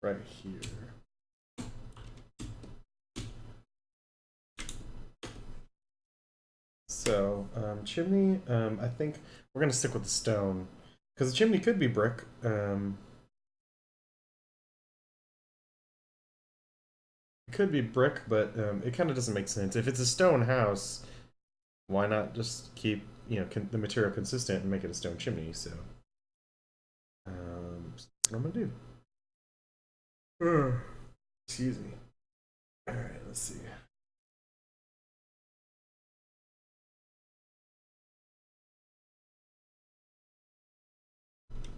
right here. So, chimney, I think we're going to stick with the stone. Because the chimney could be brick. It could be brick, but it kind of doesn't make sense. If it's a stone house, why not just keep the material consistent and make it a stone chimney? So that's what I'm gonna do. Excuse me. All right, let's see.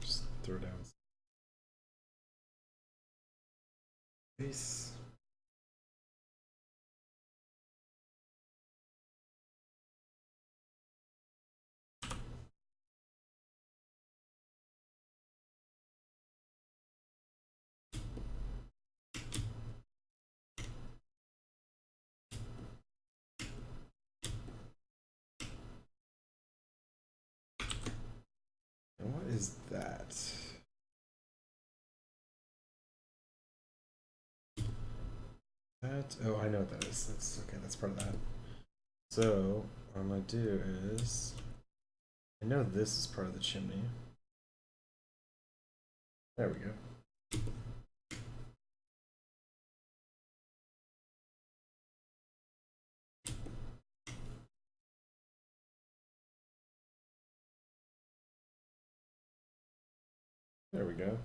Just throw down space. And what is that? Oh, I know what that is. That's okay, that's part of that. So what I'm gonna do is, I know this is part of the chimney. There we go. There we go.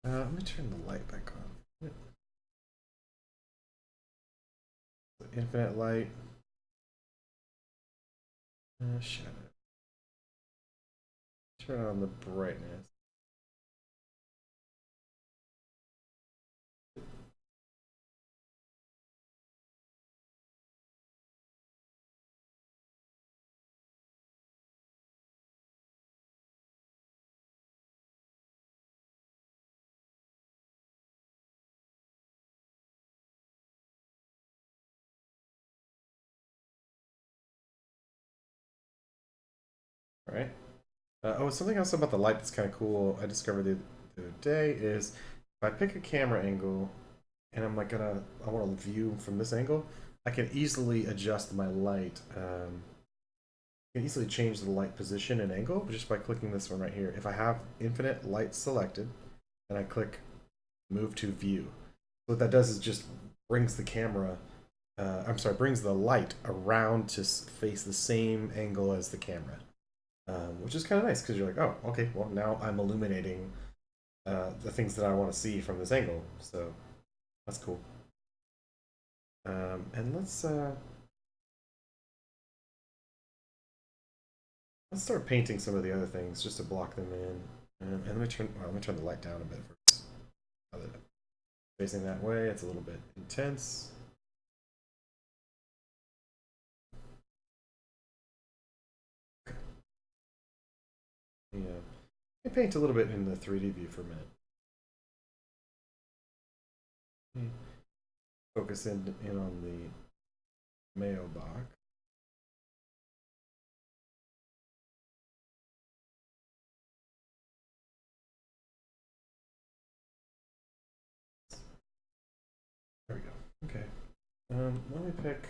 Let me turn the light back on. Infinite light. Shadow. Turn on the brightness. All right. Oh, something else about the light that's kind of cool I discovered the other day is if I pick a camera angle and I'm like I want to view from this angle, I can easily adjust my light. I can easily change the light position and angle just by clicking this one right here. If I have infinite light selected and I click move to view, what that does is just brings the camera, brings the light around to face the same angle as the camera. Which is kind of nice because you're like, oh, okay, well now I'm illuminating the things that I want to see from this angle, so that's cool. And let's start painting some of the other things just to block them in. And let me turn the light down a bit first. Now that facing that way, it's a little bit intense. Yeah, I paint a little bit in the 3D view for a minute. Focus in on the Mayo box. There we go. Okay. Let me pick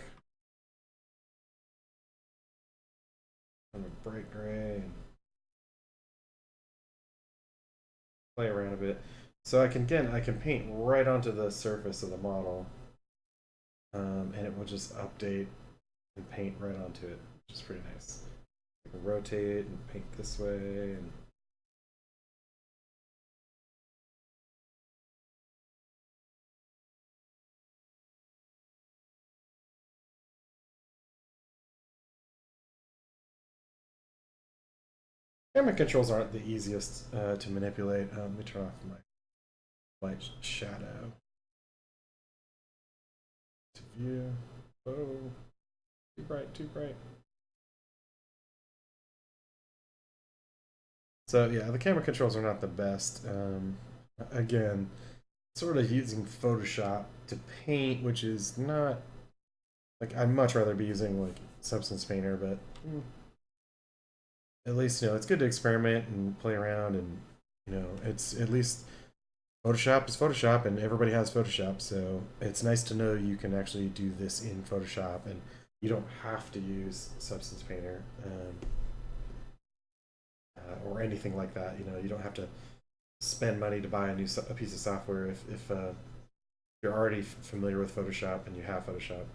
kind of bright gray and play around a bit. So I can paint right onto the surface of the model, and it will just update and paint right onto it, which is pretty nice. I can rotate it and paint this way, and camera controls aren't the easiest to manipulate. Let me turn off my light shadow to view. Oh, too bright, too bright. So yeah, the camera controls are not the best. Again, sort of using Photoshop to paint, which is not like I'd much rather be using like Substance Painter, but at least it's good to experiment and play around, and it's at least Photoshop is Photoshop, and everybody has Photoshop, so it's nice to know you can actually do this in Photoshop, and you don't have to use Substance Painter or anything like that. You don't have to spend money to buy a piece of software if you're already familiar with Photoshop and you have Photoshop.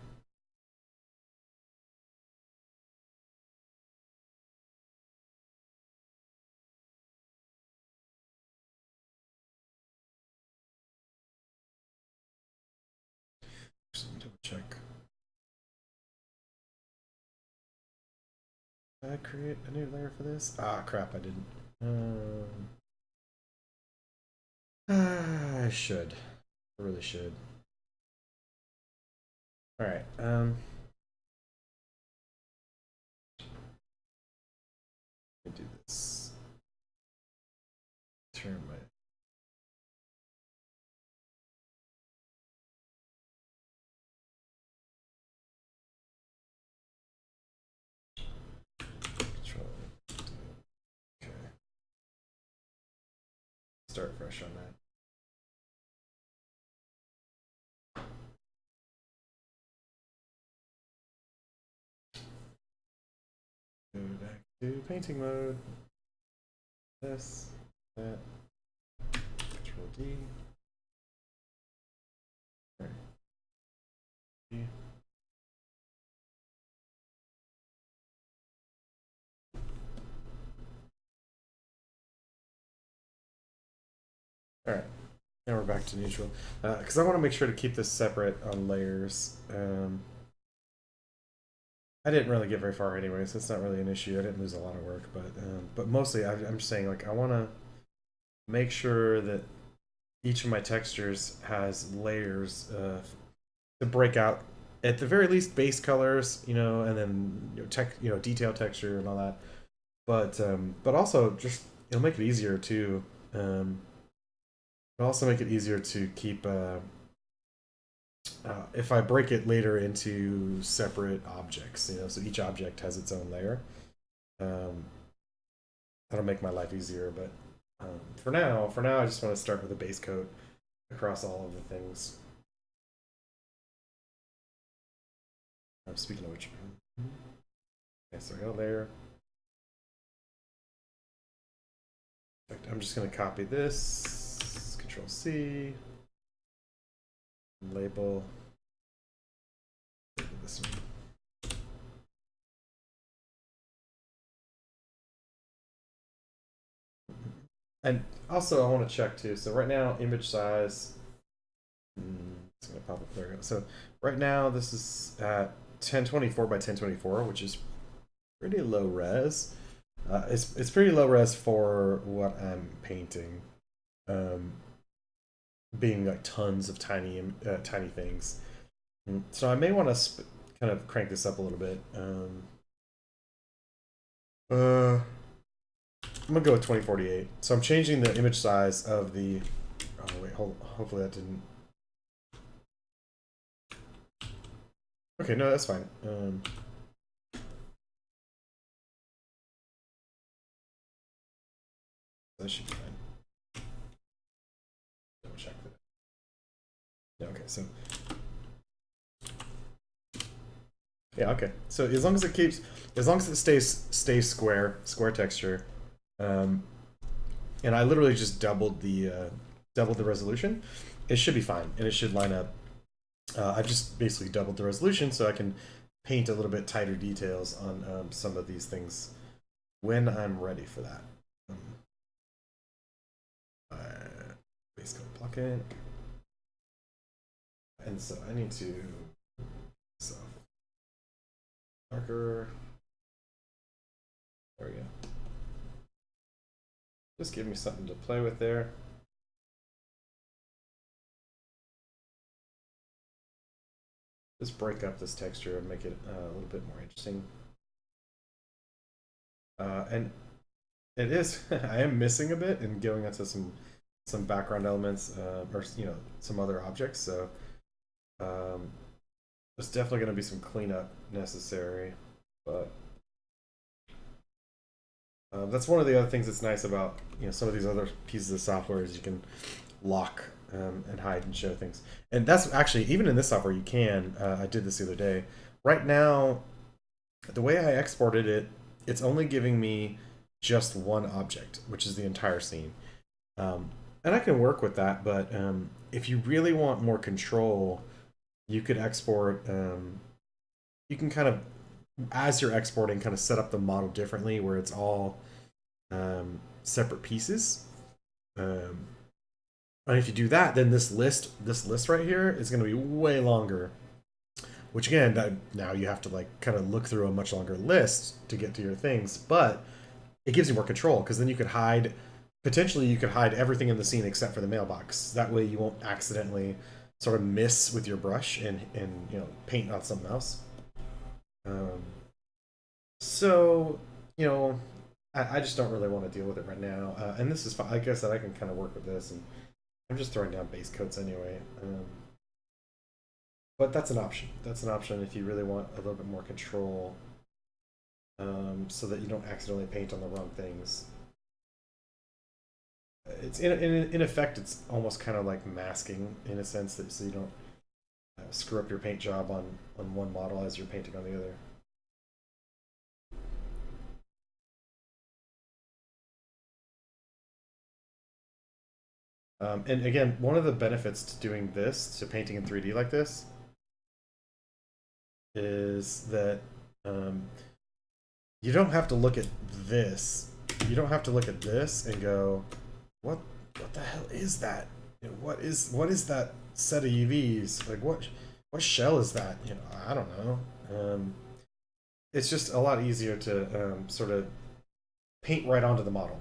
Just double check. Did I create a new layer for this? Ah, crap, I didn't. I should. I really should. All right. Let me do this. Turn my. Control. Okay. Start fresh on that. Go back to painting mode. This, that. Control D. All right, now we're back to neutral. Because I want to make sure to keep this separate on layers. I didn't really get very far anyway, so it's not really an issue. I didn't lose a lot of work, but mostly I'm just saying like I want to make sure that each of my textures has layers to break out at the very least base colors, and then detail texture and all that. But also just it'll make it easier to it'll also make it easier to keep if I break it later into separate objects, so each object has its own layer. Um, that'll make my life easier. But for now, I just want to start with a base coat across all of the things. Speaking of which, okay, so I got a layer. In fact, I'm just going to copy this, Control C, label this one. And also, I want to check too. So right now, image size. It's gonna pop up there. So right now, this is at 1024 by 1024, which is pretty low res. It's pretty low res for what I'm painting, being like tons of tiny things. So I may want to kind of crank this up a little bit. I'm gonna go with 2048. So I'm changing the image size of the. Oh wait, hopefully that didn't. Okay, no, that's fine. That should be fine. Double check that. Yeah, okay, so. Yeah, okay. So as long as it stays square texture, and I literally just doubled the resolution, it should be fine, and it should line up. I've just basically doubled the resolution so I can paint a little bit tighter details on some of these things when I'm ready for that. Base color plugin, and so I need to darker. There we go. Just give me something to play with there. Just break up this texture and make it a little bit more interesting. And it is I am missing a bit and going into some background elements or some other objects. So there's definitely going to be some cleanup necessary, but that's one of the other things that's nice about some of these other pieces of software is you can lock and hide and show things. And that's actually even in this software you can. I did this the other day. Right now, the way I exported it, it's only giving me just one object, which is the entire scene. And I can work with that, but if you really want more control, you could export. You can kind of, as you're exporting, kind of set up the model differently, where it's all separate pieces. And if you do that, then this list right here is going to be way longer. Which again, now you have to like kind of look through a much longer list to get to your things, but it gives you more control because then you could hide. Potentially, you could hide everything in the scene except for the mailbox. That way, you won't accidentally sort of miss with your brush and paint on something else. So I just don't really want to deal with it right now. And this is fine. Like I said, I can kind of work with this, and I'm just throwing down base coats anyway. But that's an option. That's an option if you really want a little bit more control, so that you don't accidentally paint on the wrong things. It's in effect, it's almost kind of like masking in a sense that so you don't screw up your paint job on one model as you're painting on the other. And again, one of the benefits to doing this, to painting in 3D like this, is that um, you don't have to look at this. You don't have to look at this and go, what the hell is that? You know, what is that set of UVs? Like what shell is that? You know, I don't know. It's just a lot easier to sort of paint right onto the model.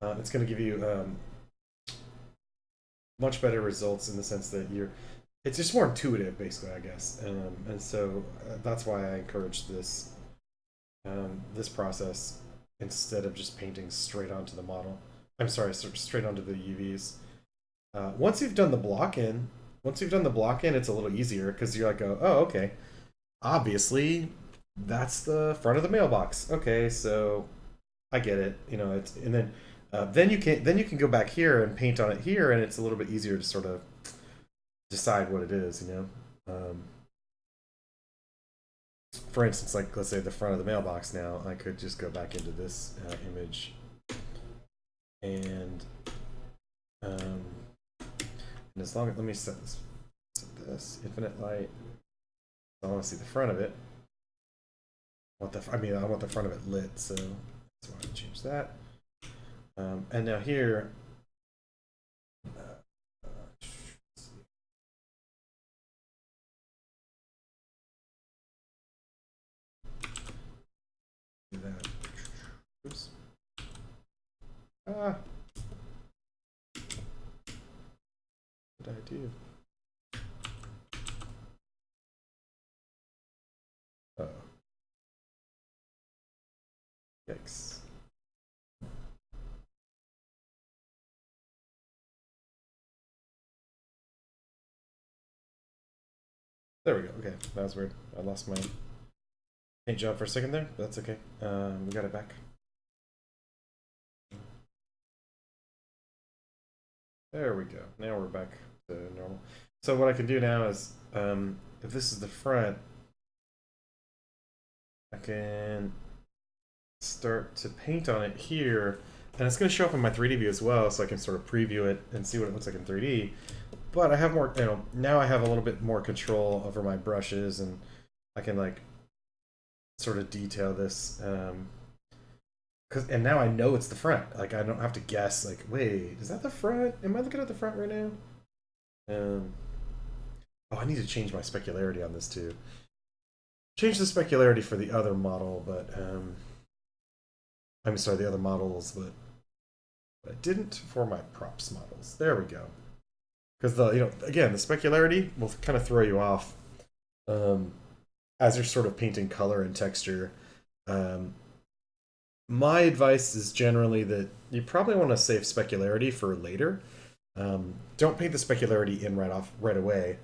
It's going to give you much better results in the sense that it's just more intuitive, basically, I guess. And so that's why I encourage this process instead of just painting straight onto the model. I'm sorry, straight onto the UVs. Once you've done the block in, it's a little easier because you're like, oh, okay. Obviously, that's the front of the mailbox. Okay, so I get it. You know, it's and then you can go back here and paint on it here, and it's a little bit easier to sort of decide what it is. You know, for instance, like let's say the front of the mailbox. Now I could just go back into this image and um, and as long as let me set this infinite light. I want to see the front of it. I want the front of it lit, so that's why I change that. And now here, that. Oops. Ah. What did I do? Oh. Yikes. There we go. Okay, that was weird. I lost my paint job for a second there, but that's okay. We got it back. There we go. Now we're back to normal. So what I can do now is, if this is the front, I can start to paint on it here, and it's going to show up in my 3D view as well, so I can sort of preview it and see what it looks like in 3D. But I have more, now I have a little bit more control over my brushes, and I can like sort of detail this. And now I know it's the front. Like I don't have to guess. Like, wait, is that the front? Am I looking at the front right now? Oh, I need to change my specularity on this too. Change the specularity for the other model, but I'm sorry, the other models, but I didn't for my props models. There we go. Because again, the specularity will kind of throw you off as you're sort of painting color and texture. My advice is generally that you probably want to save specularity for later. Don't paint the specularity in right away.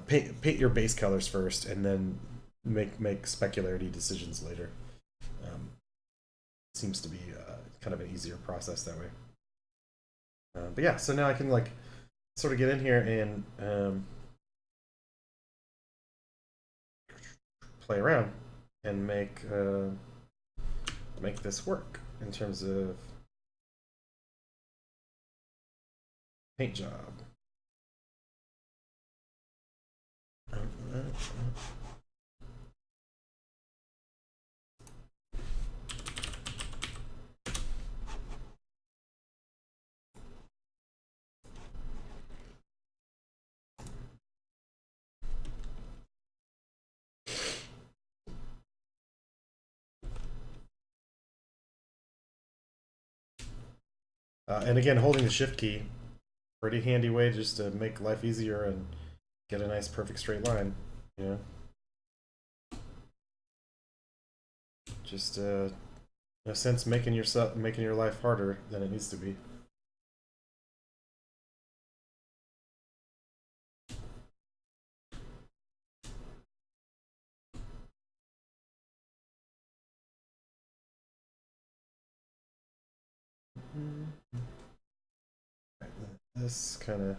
Paint your base colors first, and then make specularity decisions later. Seems to be kind of an easier process that way. But yeah, so now I can like sort of get in here and play around and make this work in terms of paint job. And again, holding the shift key, pretty handy way just to make life easier and get a nice perfect straight line. You know, just in a sense, making your life harder than it needs to be. This kind of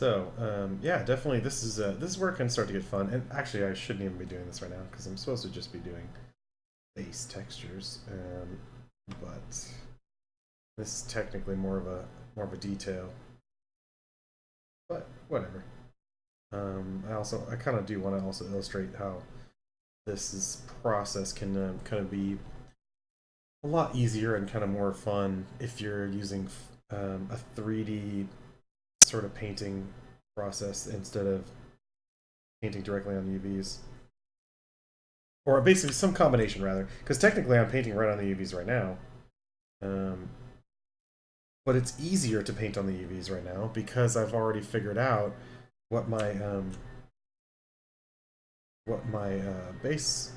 So yeah, definitely this is where it can start to get fun. And actually, I shouldn't even be doing this right now because I'm supposed to just be doing base textures. But this is technically more of a detail. But whatever. I kind of do want to also illustrate how this process can kind of be a lot easier and kind of more fun if you're using a 3D sort of painting process instead of painting directly on the UVs. Or basically some combination rather, because technically I'm painting right on the UVs right now. Um, but it's easier to paint on the UVs right now because I've already figured out what my base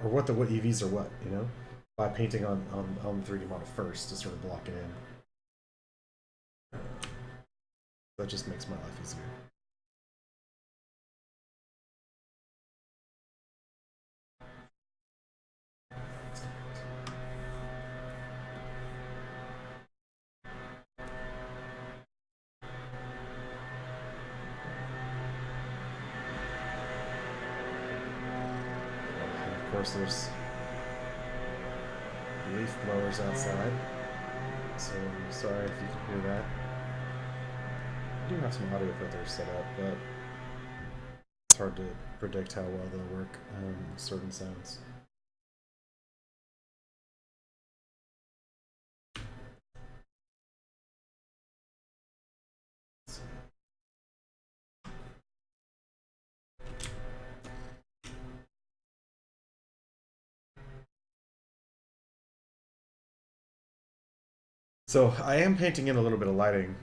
or what UVs are what, by painting on the 3D model first to sort of block it in. That just makes my life easier. And of course, there's leaf blowers outside, so I'm sorry if you can hear that. I do have some audio filters set up, but it's hard to predict how well they'll work on certain sounds. So I am painting in a little bit of lighting.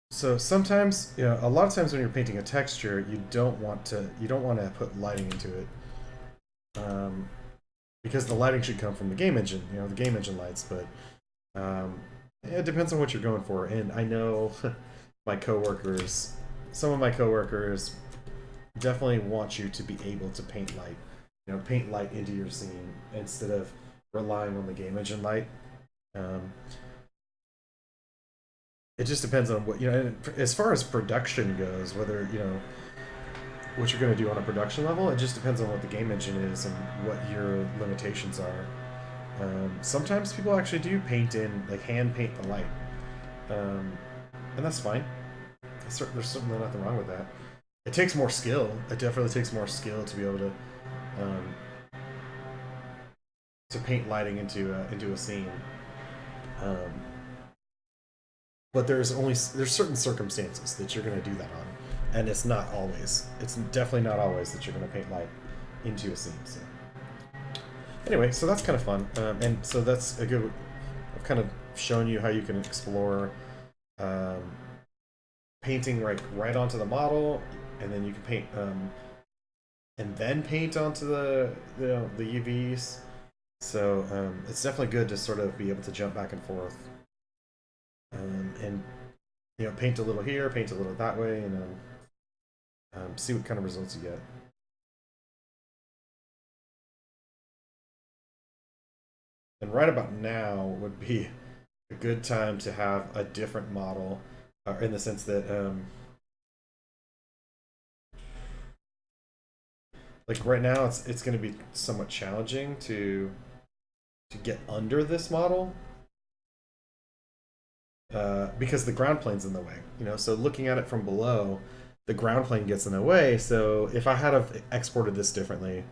So sometimes, a lot of times when you're painting a texture, you don't want to put lighting into it, um, because the lighting should come from the game engine, the game engine lights. But it depends on what you're going for. And I know my coworkers, some of my coworkers, definitely want you to be able to paint light, paint light into your scene instead of relying on the game engine light. Um, it just depends on what as far as production goes, whether what you're going to do on a production level. It just depends on what the game engine is and what your limitations are. Sometimes people actually do paint in, like, hand paint the light, um, and that's fine. There's certainly nothing wrong with that. It takes more skill. It definitely takes more skill to be able um, to paint lighting into a scene. Um, but there's certain circumstances that you're going to do that on, and it's not always. It's definitely not always that you're going to paint light into a scene. So anyway, so that's kind of fun, and so that's a good. I've kind of shown you how you can explore um, painting right onto the model, and then you can paint and then paint onto the UVs. So it's definitely good to sort of be able to jump back and forth, and paint a little here, paint a little that way, and see what kind of results you get. And right about now would be a good time to have a different model, in the sense that like right now it's going to be somewhat challenging to get under this model, because the ground plane's in the way. So looking at it from below, the ground plane gets in the way. So if I had have exported this differently,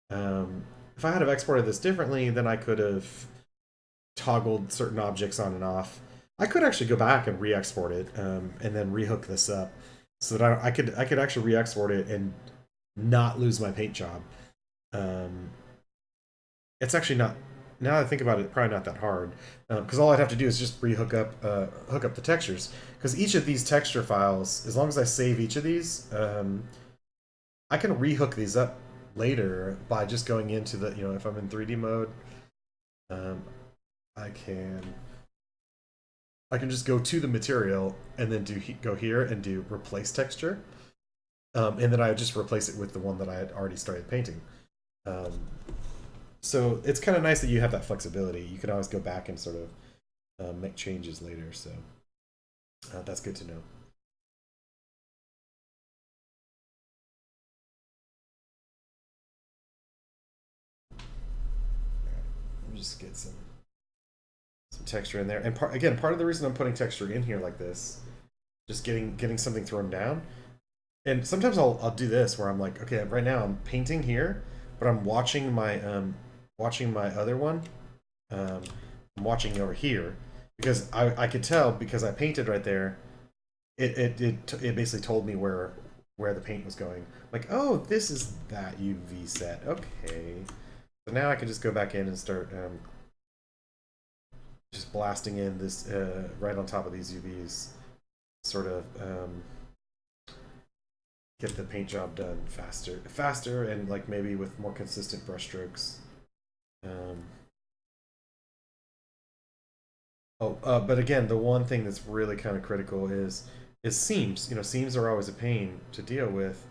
um, then I could have toggled certain objects on and off. I could actually go back and re-export it, and then rehook this up so that I could actually re-export it and not lose my paint job. Um, it's actually not. Now that I think about it, probably not that hard, because all I'd have to do is just hook up the textures. Because each of these texture files, as long as I save each of these, I can rehook these up later by just going into if I'm in 3D mode, um, I can I can just go to the material and then go here and do replace texture, and then I just replace it with the one that I had already started painting. Um, so it's kind of nice that you have that flexibility. You can always go back and sort of make changes later. So That's good to know. Let me just get some texture in there. And again, part of the reason I'm putting texture in here like this, just getting something thrown down. And sometimes I'll do this where I'm like, okay, right now I'm painting here, but I'm watching my other one. Um, I'm watching over here because I could tell because I painted right there. It basically told me where the paint was going. Like, oh, this is that UV set. Okay, so now I can just go back in and start just blasting in this right on top of these UVs, sort of get the paint job done faster, and like maybe with more consistent brush strokes. Um, but again, the one thing that's really kind of critical is seams. You know, seams are always a pain to deal with.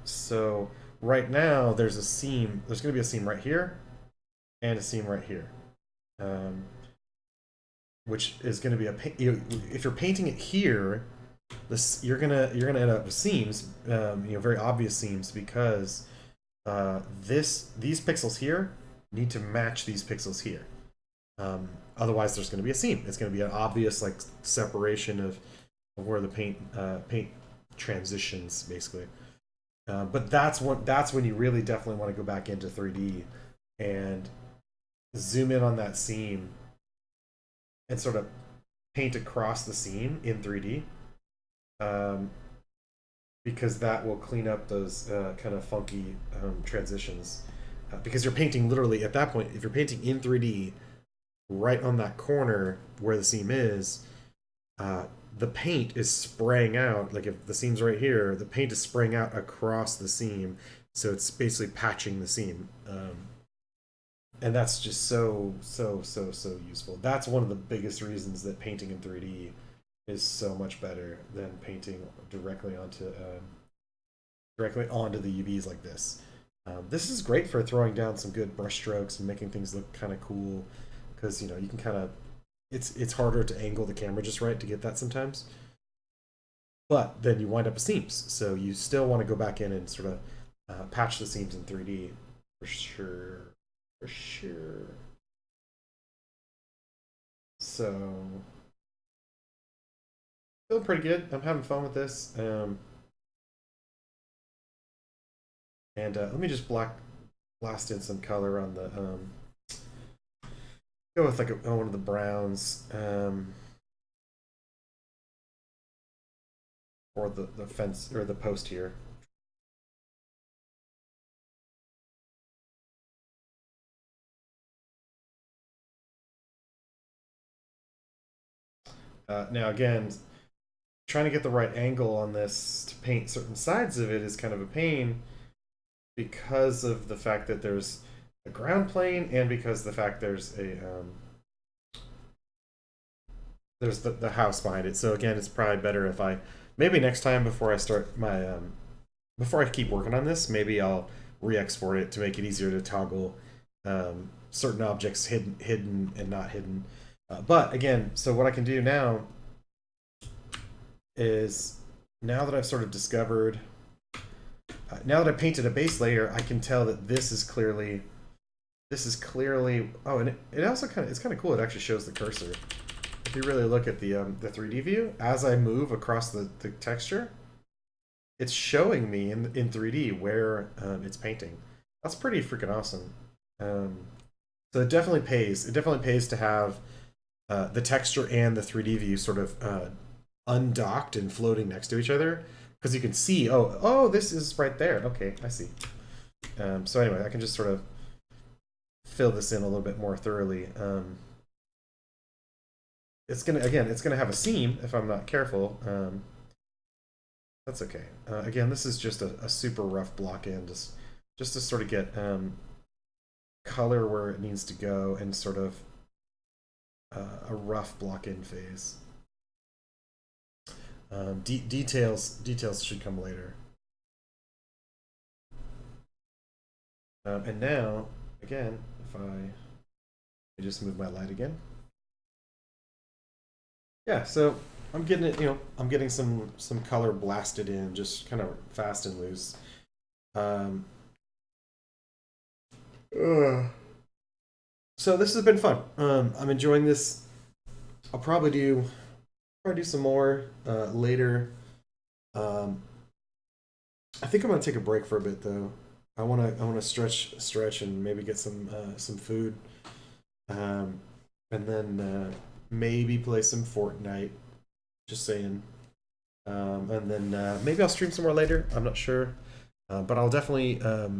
So right now there's a seam. There's going to be a seam right here and a seam right here, um, which is going to be if you're painting it here, this you're gonna end up with seams, very obvious seams because these pixels here need to match these pixels here. Otherwise, there's going to be a seam. It's going to be an obvious like separation of where the paint transitions basically. But that's when you really definitely want to go back into 3D and zoom in on that seam and sort of paint across the seam in 3D, um, because that will clean up those kind of funky transitions. Because you're painting literally at that point, if you're painting in 3D, right on that corner where the seam is, the paint is spraying out. Like if the seam's right here, the paint is spraying out across the seam, so it's basically patching the seam. And that's just so useful. That's one of the biggest reasons that painting in 3D is so much better than painting directly onto the UVs like this. This is great for throwing down some good brush strokes and making things look kind of cool because you can kind of it's harder to angle the camera just right to get that sometimes. But then you wind up with seams, so you still want to go back in and sort of patch the seams in 3D for sure, for sure. So feeling pretty good. I'm having fun with this. And let me just blast in some color on the go with like one of the browns, or the fence or the post here. Now again, trying to get the right angle on this to paint certain sides of it is kind of a pain because of the fact that there's a ground plane and because the fact there's the house behind it. So again, it's probably better if I maybe next time before I start my before I keep working on this, maybe I'll re-export it to make it easier to toggle certain objects hidden and not hidden. But again, so what I can do now is now that I've sort of discovered, now that I painted a base layer, I can tell that this is clearly. Oh, and it also it's kind of cool. It actually shows the cursor. If you really look at the 3D view, as I move across the texture, it's showing me in 3D where it's painting. That's pretty freaking awesome. So it definitely pays. It definitely pays to have the texture and the 3D view sort of undocked and floating next to each other, because you can see, oh, this is right there. Okay, I see. So anyway, I can just sort of fill this in a little bit more thoroughly. It's gonna have a seam if I'm not careful. That's okay. Again, this is just a super rough block in, just to sort of get color where it needs to go and sort of a rough block in phase. Details should come later. And now, again, if I just move my light again. Yeah, so I'm getting it. I'm getting some color blasted in, just kind of fast and loose. Um, ugh. So this has been fun. I'm enjoying this. I'll probably do some more later. Um, I think I'm gonna take a break for a bit though. I wanna stretch and maybe get some food. Um, and then maybe play some Fortnite. Just saying. And then maybe I'll stream some more later. I'm not sure. But I'll definitely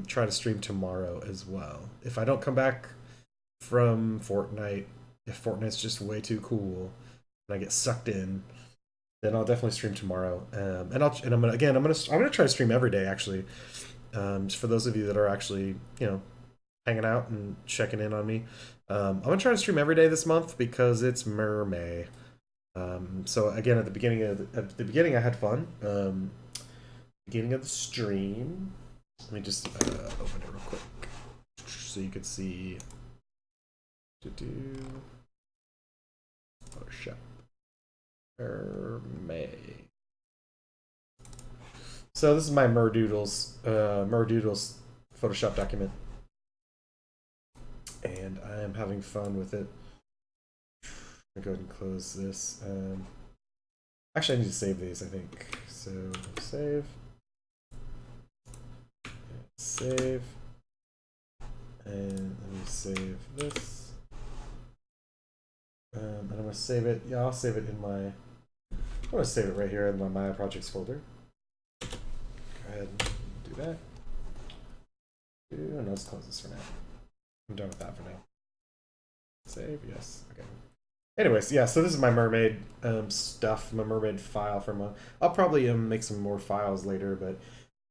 try to stream tomorrow as well. If I don't come back from Fortnite, if Fortnite's just way too cool and I get sucked in, then I'll definitely stream tomorrow. I'm gonna try to stream every day actually. Just for those of you that are actually hanging out and checking in on me, I'm gonna try to stream every day this month because it's Mer May. So again, at the beginning, I had fun. Beginning of the stream. Let me just open it real quick so you could see. Photoshop. May. So this is my Merdoodles Photoshop document, and I am having fun with it. I'll go ahead and close this. Actually, I need to save these, I think. So save, and let me save this. And I'm gonna save it. Yeah, I'll save it in my. I'm gonna save it right here in my Maya Projects folder. Go ahead and do that. And let's close this for now. I'm done with that for now. Save, yes. Okay. Anyways, yeah. So this is my mermaid stuff, my mermaid file from a. I'll probably make some more files later, but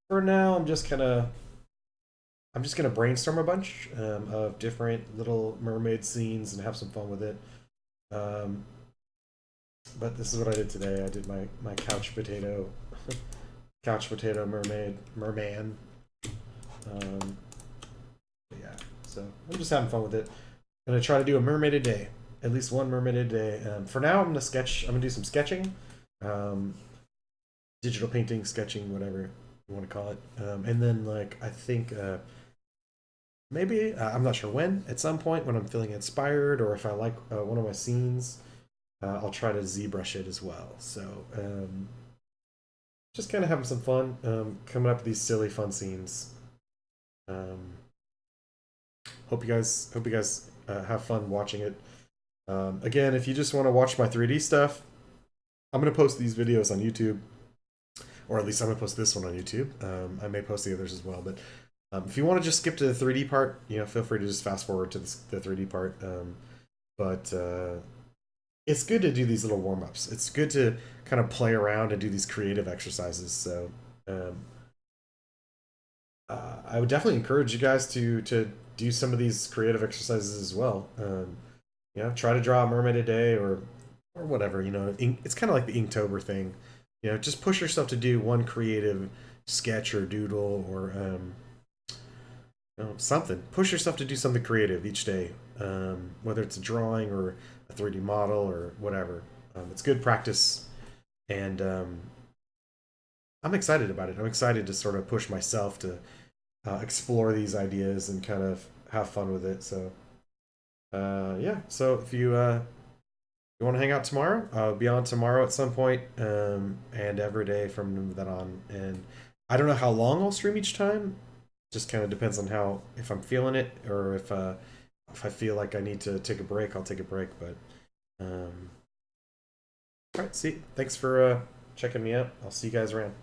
for now, I'm just gonna brainstorm a bunch of different little mermaid scenes and have some fun with it. But this is what I did today. I did my couch potato, couch potato merman. Yeah, so I'm just having fun with it. I'm gonna try to do a mermaid a day, at least one mermaid a day. For now, I'm gonna sketch. I'm gonna do some sketching, digital painting, sketching, whatever you want to call it. And then I think maybe I'm not sure when. At some point, when I'm feeling inspired, or if I like one of my scenes, I'll try to ZBrush it as well. So just kind of having some fun, coming up with these silly fun scenes. Hope you guys have fun watching it. Again, if you just want to watch my 3D stuff, I'm gonna post these videos on YouTube, or at least I'm gonna post this one on YouTube. I may post the others as well, but if you want to just skip to the 3D part, feel free to just fast forward to the 3D part. But it's good to do these little warm-ups. It's good to kind of play around and do these creative exercises. So I would definitely encourage you guys to do some of these creative exercises as well. Try to draw a mermaid a day, or whatever. It's kind of like the Inktober thing. Just push yourself to do one creative sketch or doodle, or something. Push yourself to do something creative each day, whether it's a drawing or a 3D model or whatever. It's good practice, and I'm excited about it. I'm excited to sort of push myself to explore these ideas and kind of have fun with it. So yeah. So if you want to hang out tomorrow, I'll be on tomorrow at some point, and every day from then on. And I don't know how long I'll stream each time. Just kind of depends on if I'm feeling it, or if I feel like I need to take a break, I'll take a break. But all right, thanks for checking me out. I'll see you guys around.